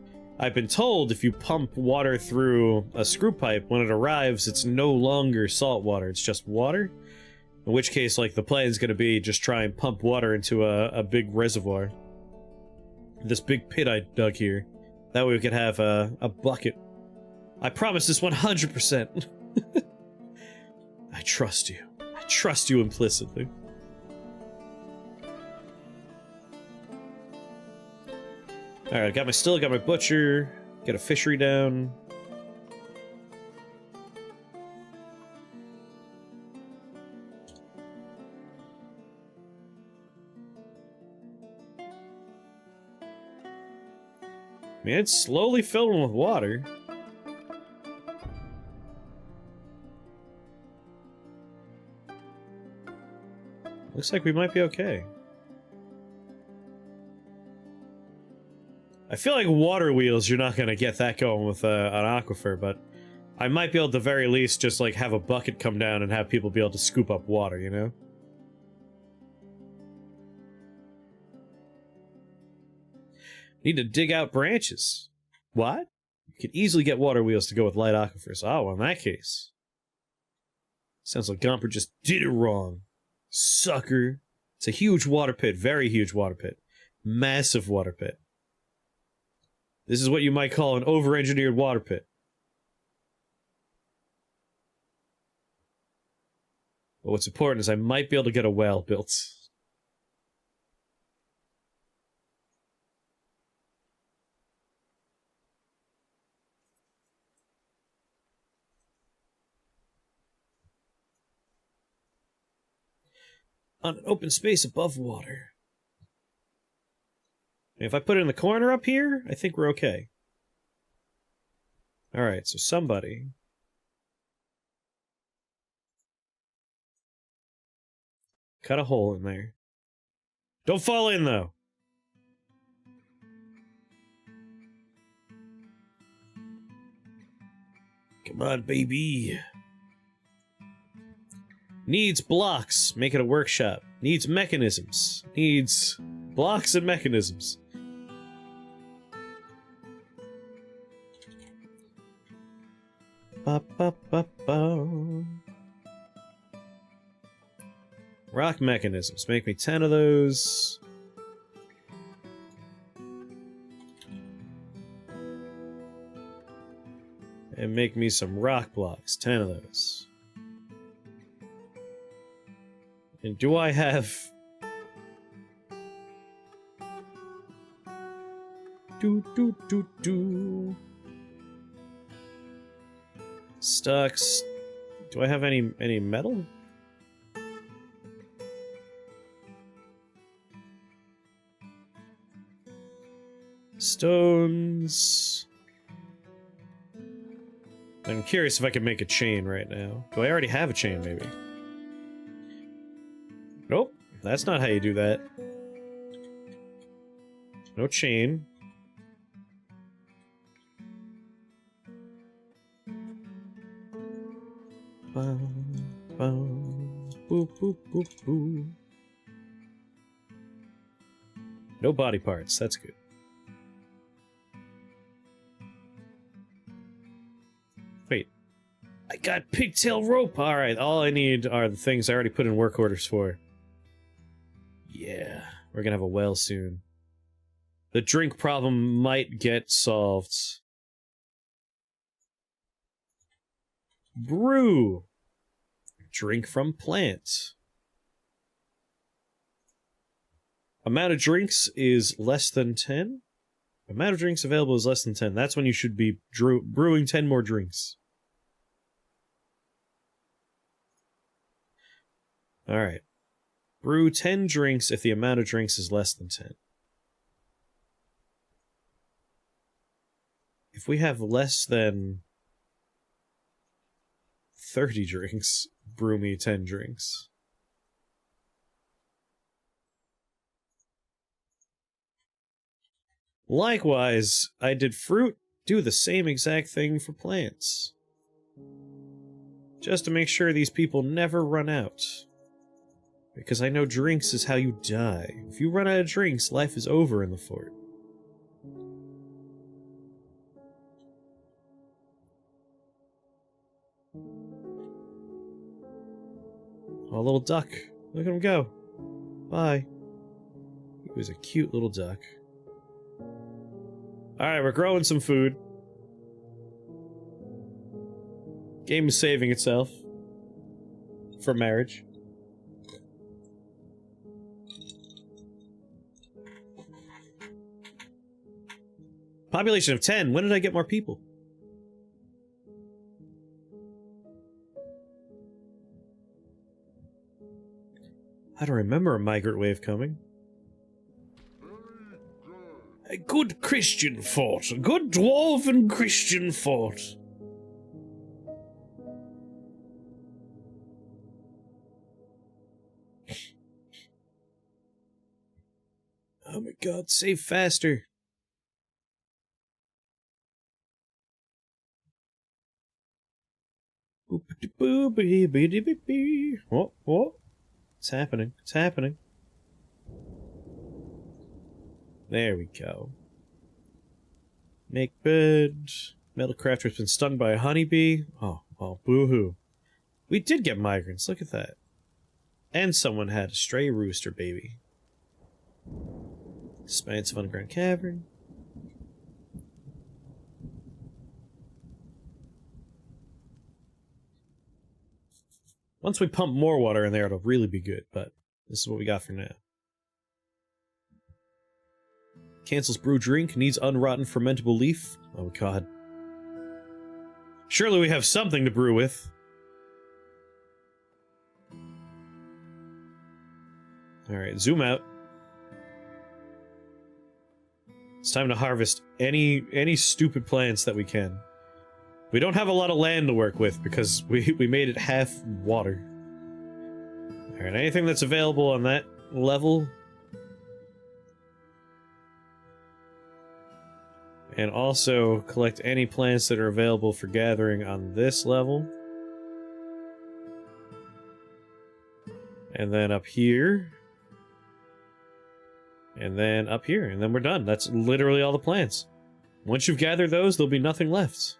I've been told if you pump water through a screw pipe, when it arrives, it's no longer salt water, it's just water. In which case, like, the plan's gonna be just try and pump water into a big reservoir. This big pit I dug here. That way we could have a bucket. I promise this 100%. I trust you. I trust you implicitly. Alright, still got my butcher, got a fishery down. I mean, it's slowly filling with water. Looks like we might be okay. I feel like water wheels, you're not gonna get that going with an aquifer, but I might be able to, at the very least, just like have a bucket come down and have people be able to scoop up water, you know? Need to dig out branches. What? You can easily get water wheels to go with light aquifers. Oh, well, in that case. Sounds like Gomper just did it wrong. Sucker. It's a huge water pit. Very huge water pit. Massive water pit. This is what you might call an over-engineered water pit. But what's important is I might be able to get a well built. On an open space above water. If I put it in the corner up here, I think we're okay. Alright, so somebody... cut a hole in there. Don't fall in, though! Come on, baby. Needs blocks. Make it a workshop. Needs mechanisms. Needs blocks and mechanisms. Ba, ba, ba, ba. Rock mechanisms. Make me 10 of those. And make me some rock blocks. 10 of those. And do I have... Stocks. Do I have any metal? Stones. I'm curious if I can make a chain right now. Do I already have a chain, maybe? Nope, that's not how you do that. No chain. No body parts, that's good. Wait. I got pigtail rope! Alright, all I need are the things I already put in work orders for. Yeah, we're gonna have a well soon. The drink problem might get solved. Brew! Drink from plant. Amount of drinks is less than 10? Amount of drinks available is less than 10. That's when you should be brewing 10 more drinks. Alright. Brew 10 drinks if the amount of drinks is less than 10. If we have less than 30 drinks, brew me 10 drinks. Likewise, I did fruit do the same exact thing for plants. Just to make sure these people never run out. Because I know drinks is how you die. If you run out of drinks, life is over in the fort. Oh, little duck. Look at him go. Bye. He was a cute little duck. Alright, we're growing some food. Game is saving itself. For marriage. Population of 10. When did I get more people? I don't remember a migrant wave coming. A good Christian fort. A good dwarven Christian fort. Oh my god, save faster. What? What? It's happening. It's happening. There we go. Make bed. Metal crafter's been stung by a honeybee. Oh, well, boo-hoo. We did get migrants, look at that. And someone had a stray rooster baby. Expansive underground cavern. Once we pump more water in there, it'll really be good, but this is what we got for now. Cancels brew drink, needs unrotten fermentable leaf. Oh god. Surely we have something to brew with. Alright, zoom out. It's time to harvest any stupid plants that we can. We don't have a lot of land to work with because we made it half water. Alright, anything that's available on that level. And also collect any plants that are available for gathering on this level. And then up here. And then up here. And then we're done. That's literally all the plants. Once you've gathered those, there'll be nothing left.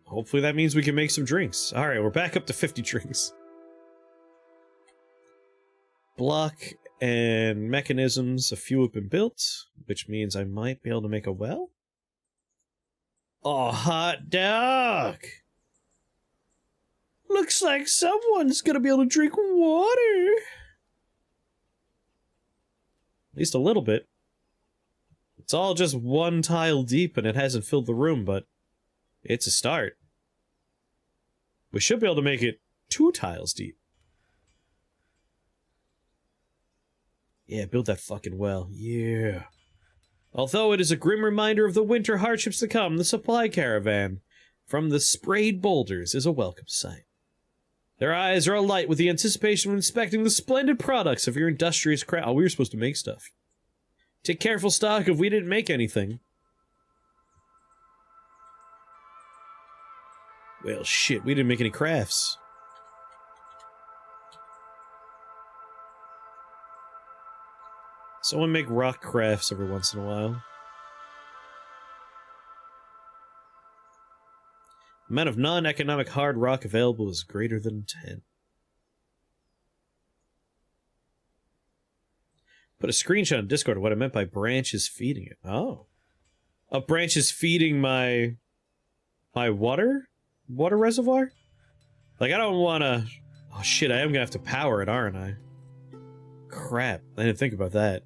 Hopefully that means we can make some drinks. Alright, we're back up to 50 drinks. Block and mechanisms, a few have been built, which means I might be able to make a well? Oh, hot dog! Looks like someone's gonna be able to drink water! At least a little bit. It's all just one tile deep and it hasn't filled the room, but it's a start. We should be able to make it 2 tiles deep. Yeah, build that fucking well. Yeah. Although it is a grim reminder of the winter hardships to come, the supply caravan from the sprayed boulders is a welcome sight. Their eyes are alight with the anticipation of inspecting the splendid products of your industrious craft. Oh, we were supposed to make stuff. Take careful stock if we didn't make anything. Well, shit, we didn't make any crafts. Someone make rock crafts every once in a while. The amount of non-economic hard rock available is greater than 10. Put a screenshot on Discord of what I meant by branches feeding it. Oh. A branch is feeding my water reservoir? Like, I don't wanna... Oh shit, I am gonna have to power it, aren't I? Crap, I didn't think about that.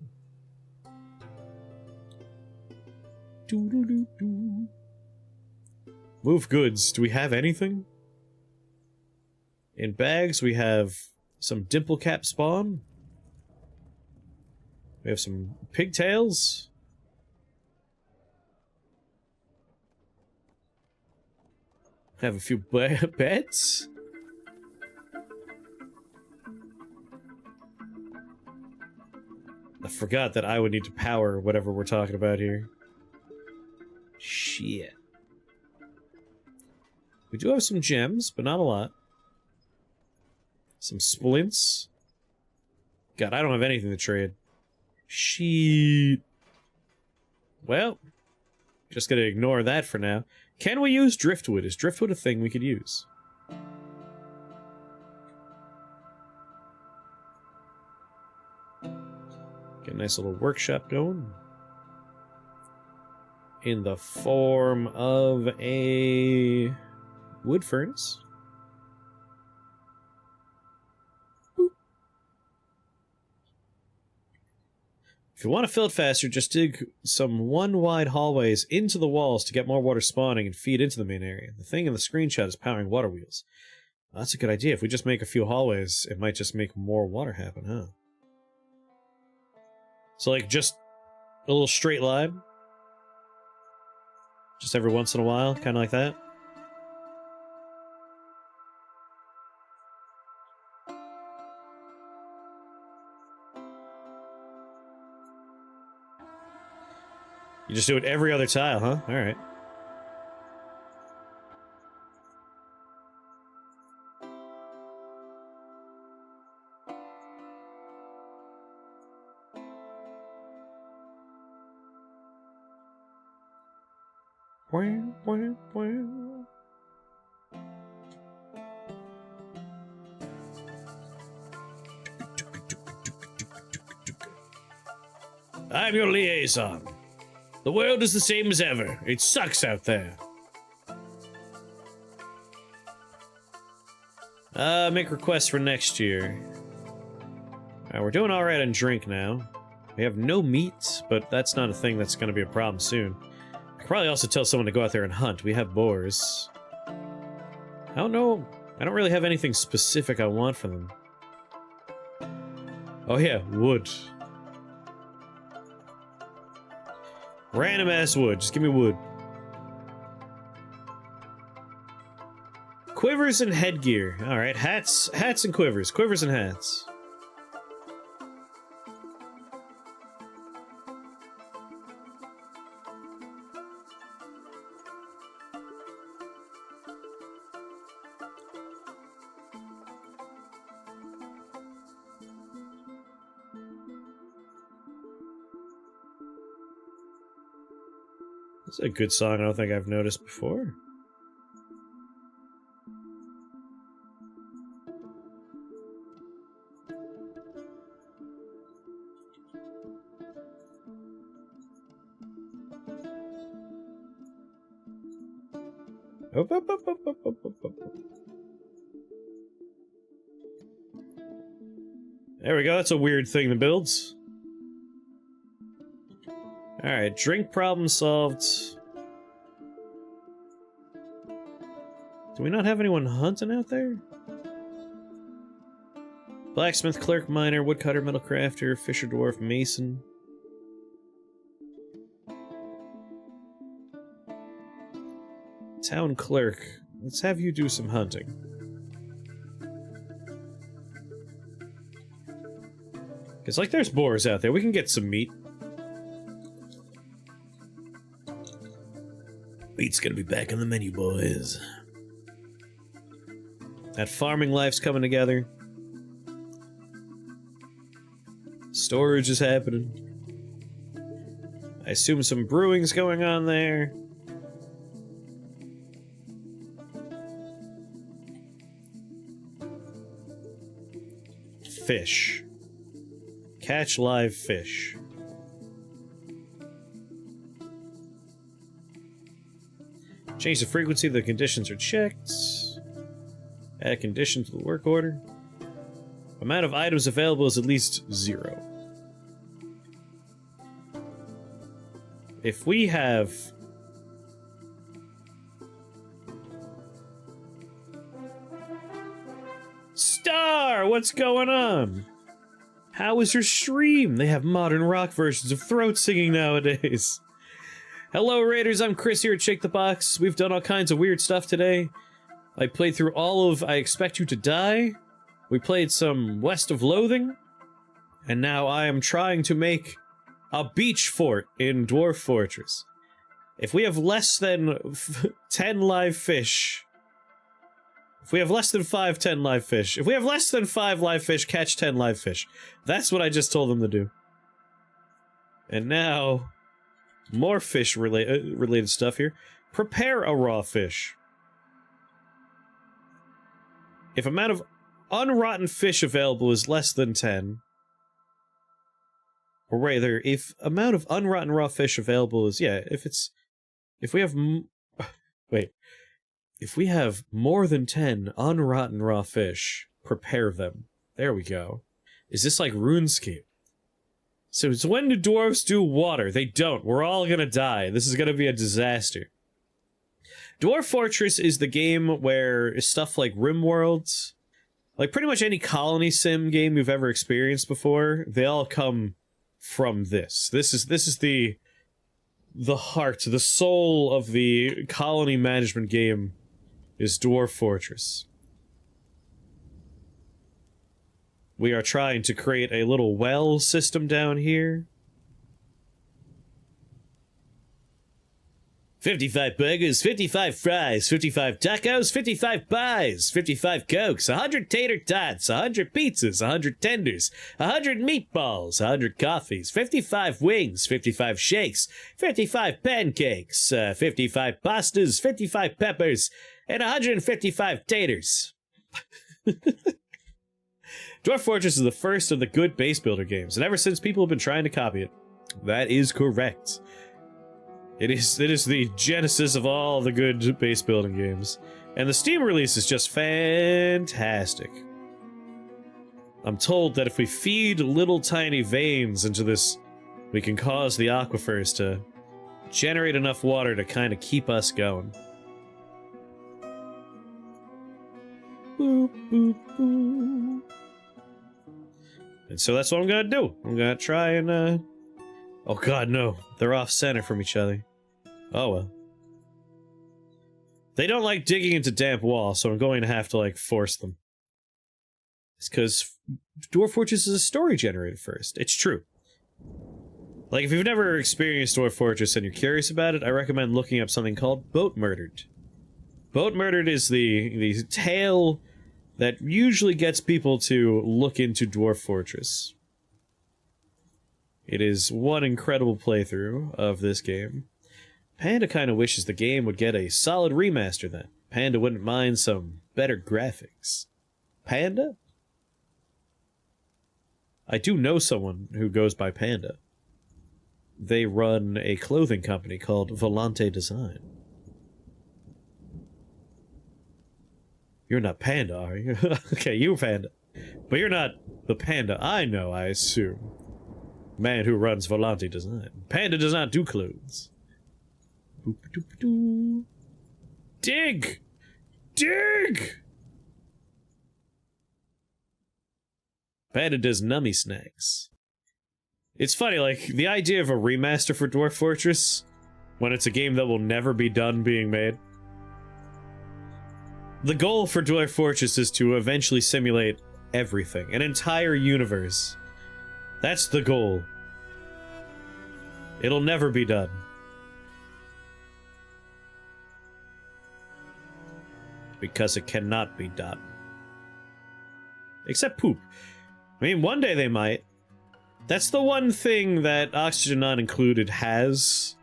Doo-doo-doo-doo. Move goods. Do we have anything? In bags, we have some dimple cap spawn. We have some pigtails. Have a few beds. I forgot that I would need to power whatever we're talking about here. Shit. We do have some gems, but not a lot. Some splints. God, I don't have anything to trade. Shit. Well, just gonna ignore that for now. Can we use driftwood? Is driftwood a thing we could use? Get a nice little workshop going. In the form of a wood furnace. Boop. If you want to fill it faster, just dig some one-wide hallways into the walls to get more water spawning and feed into the main area. The thing in the screenshot is powering water wheels. Well, that's a good idea. If we just make a few hallways, it might just make more water happen, huh? So, like, just a little straight line? Just every once in a while, kind of like that? You just do it every other tile, huh? Alright. I'm your liaison. The world is the same as ever. It sucks out there. Make requests for next year. Alright, we're doing alright on drink now. We have no meat, but that's not a thing that's gonna be a problem soon. I could probably also tell someone to go out there and hunt. We have boars. I don't know. I don't really have anything specific I want for them. Oh yeah, wood. Random ass wood. Just give me wood. Quivers and headgear. Alright, hats and quivers. Quivers and hats. This is a good song I don't think I've noticed before. There we go, that's a weird thing to build. Alright, drink problem solved. Do we not have anyone hunting out there? Blacksmith, clerk, miner, woodcutter, metal crafter, fisher, dwarf, mason. Town clerk. Let's have you do some hunting. Because, like, there's boars out there. We can get some meat. Meat's gonna be back on the menu, boys. That farming life's coming together. Storage is happening. I assume some brewing's going on there. Fish. Catch live fish. Change the frequency, the conditions are checked. Add a condition to the work order. Amount of items available is at least 0. If we have... Star! What's going on? How is your stream? They have modern rock versions of throat singing nowadays. Hello Raiders, I'm Chris here at Shake the Box. We've done all kinds of weird stuff today. I played through all of I Expect You to Die. We played some West of Loathing. And now I am trying to make a beach fort in Dwarf Fortress. If we have less than 10 live fish... If we have less than 10 live fish. If we have less than 5 live fish, catch 10 live fish. That's what I just told them to do. And now... more fish related stuff here. Prepare a raw fish. If amount of unrotten fish available is less than 10, or rather, if amount of unrotten raw fish available is, yeah, if we have, wait, if we have more than 10 unrotten raw fish, prepare them. There we go. Is this like RuneScape? So it's when do dwarves do water? They don't. We're all gonna die. This is gonna be a disaster. Dwarf Fortress is the game where stuff like RimWorlds, like pretty much any colony sim game you've ever experienced before, they all come from this. This is the heart, the soul of the colony management game is Dwarf Fortress. We are trying to create a little well system down here. 55 burgers, 55 fries, 55 tacos, 55 pies, 55 cokes, 100 tater tots, 100 pizzas, 100 tenders, 100 meatballs, 100 coffees, 55 wings, 55 shakes, 55 pancakes, 55 pastas, 55 peppers, and 155 taters. Dwarf Fortress is the first of the good base builder games, and ever since people have been trying to copy it. That is correct. It is the genesis of all the good base building games. And the Steam release is just fantastic. I'm told that if we feed little tiny veins into this, we can cause the aquifers to generate enough water to kind of keep us going. Boop, boop, boop. And so that's what I'm gonna do. I'm gonna try and, oh god, no. They're off-center from each other. Oh well. They don't like digging into damp walls, so I'm going to have to, like, force them. It's because Dwarf Fortress is a story generated first. It's true. Like, if you've never experienced Dwarf Fortress and you're curious about it, I recommend looking up something called Boat Murdered. Boat Murdered is the tale that usually gets people to look into Dwarf Fortress. It is one incredible playthrough of this game. Panda kind of wishes the game would get a solid remaster then. Panda wouldn't mind some better graphics. Panda? I do know someone who goes by Panda. They run a clothing company called Volante Design. You're not Panda, are you? Okay, you're Panda. But you're not the Panda I know, I assume. Man who runs Volante Design. Panda does not do clothes. Boop-a-doop-a-doo. Dig! Dig! Panda does nummy snacks. It's funny, like, the idea of a remaster for Dwarf Fortress, when it's a game that will never be done being made. The goal for Dwarf Fortress is to eventually simulate everything. An entire universe. That's the goal. It'll never be done. Because it cannot be done. Except poop. I mean, one day they might. That's the one thing that Oxygen Not Included has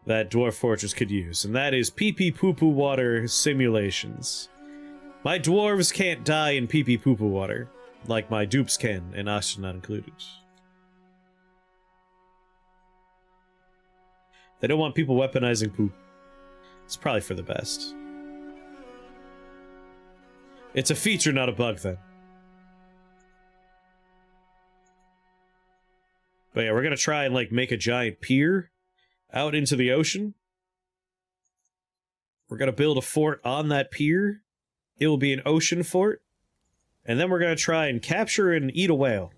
that Dwarf Fortress could use, and that is pee-pee poo-poo water simulations. My dwarves can't die in pee-pee poo-poo water, like my dupes can in Oxygen Not Included. They don't want people weaponizing poop. It's probably for the best. It's a feature, not a bug, then. But yeah, we're gonna try and, like, make a giant pier out into the ocean. We're gonna build a fort on that pier. It will be an ocean fort. And then we're gonna try and capture and eat a whale.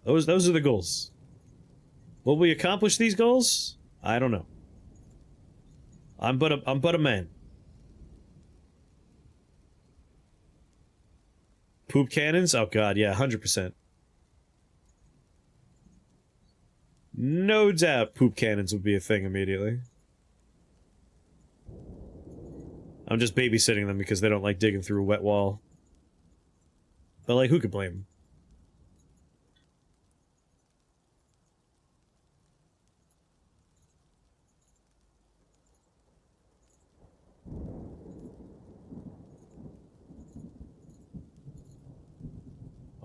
Those are the goals. Will we accomplish these goals? I don't know. I'm but a man. Poop cannons? Oh god, yeah, 100%. No doubt poop cannons would be a thing immediately. I'm just babysitting them because they don't like digging through a wet wall. But, like, who could blame them?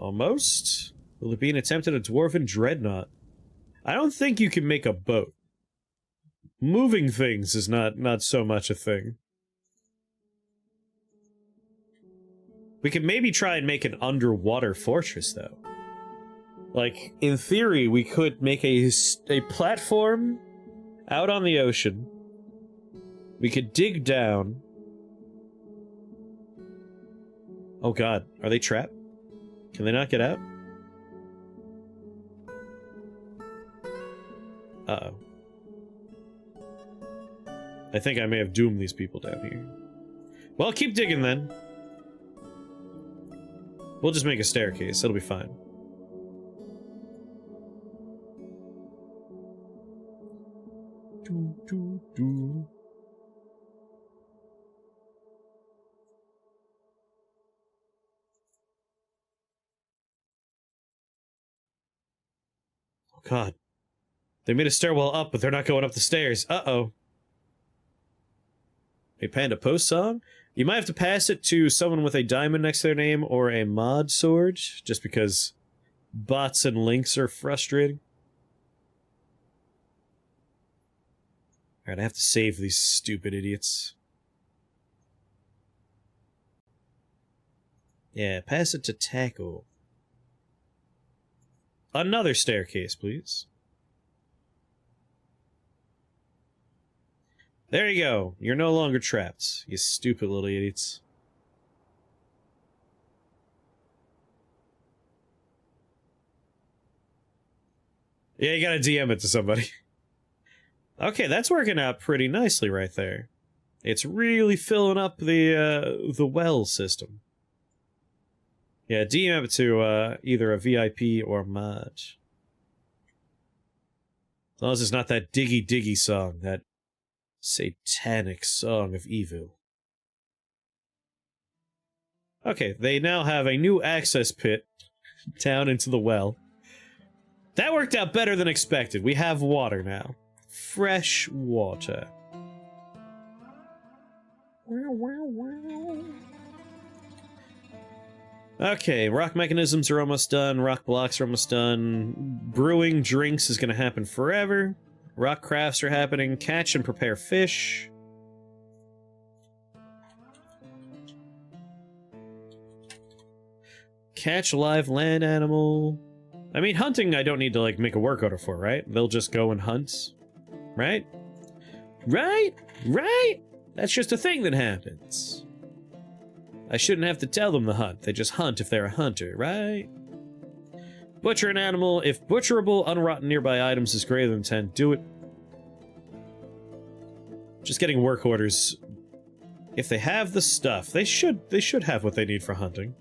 Almost. Will it be an attempt at a dwarven dreadnought? I don't think you can make a boat. Moving things is not so much a thing. We could maybe try and make an underwater fortress, though. Like, in theory, we could make a platform out on the ocean. We could dig down. Oh god, are they trapped? Can they not get out? Uh-oh. I think I may have doomed these people down here. Well, keep digging then. We'll just make a staircase, it'll be fine. Do, do, do. Oh god. They made a stairwell up, but they're not going up the stairs. Uh-oh. A Panda Post song? You might have to pass it to someone with a diamond next to their name or a mod sword, just because bots and links are frustrating. Alright, I have to save these stupid idiots. Yeah, pass it to Tackle. Another staircase, please. There you go. You're no longer trapped, you stupid little idiots. Yeah, you gotta DM it to somebody. Okay, that's working out pretty nicely right there. It's really filling up the well system. Yeah, DM it to either a VIP or mod. As long as it's not that diggy diggy song, that satanic song of evil. Okay, they now have a new access pit down into the well. That worked out better than expected. We have water now. Fresh water. Okay, rock mechanisms are almost done. Rock blocks are almost done. Brewing drinks is going to happen forever. Rock crafts are happening. Catch and prepare fish. Catch a live land animal. I mean, hunting I don't need to, like, make a work order for, right? They'll just go and hunt. Right? Right? Right? That's just a thing that happens. I shouldn't have to tell them to hunt. They just hunt if they're a hunter, right? Butcher an animal. If butcherable, unrotten nearby items is greater than 10, do it. Just getting work orders. If they have the stuff, they should have what they need for hunting.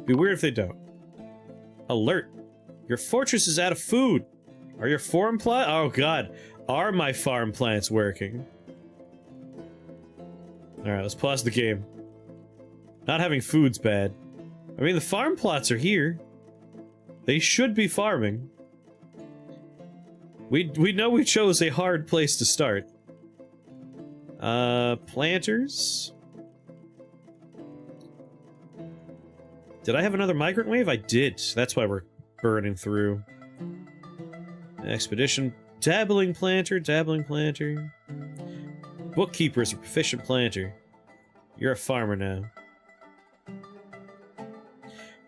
Be weird if they don't. Alert. Your fortress is out of food. Are your farm plants? Oh god. Are my farm plants working? Alright, let's pause the game. Not having food's bad. I mean, the farm plots are here. They should be farming. We know we chose a hard place to start. Planters? Did I have another migrant wave? I did. That's why we're burning through. Expedition. Dabbling planter, dabbling planter. Bookkeeper is a proficient planter. You're a farmer now.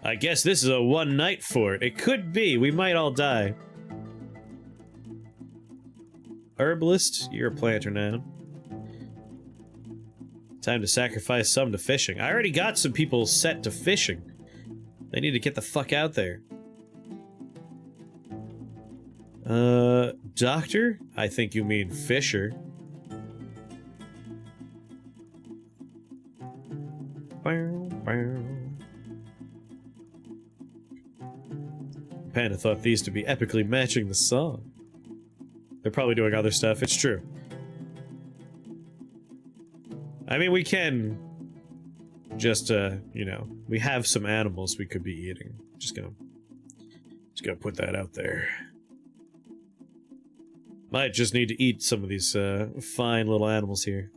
I guess this is a one-night fort. It could be. We might all die. Herbalist, you're a planter now. Time to sacrifice some to fishing. I already got some people set to fishing. They need to get the fuck out there. Doctor? I think you mean Fisher. Panda thought these to be epically matching the song. They're probably doing other stuff, it's true. I mean, we can just, you know, we have some animals we could be eating. Just gonna put that out there. Might just need to eat some of these, fine little animals here.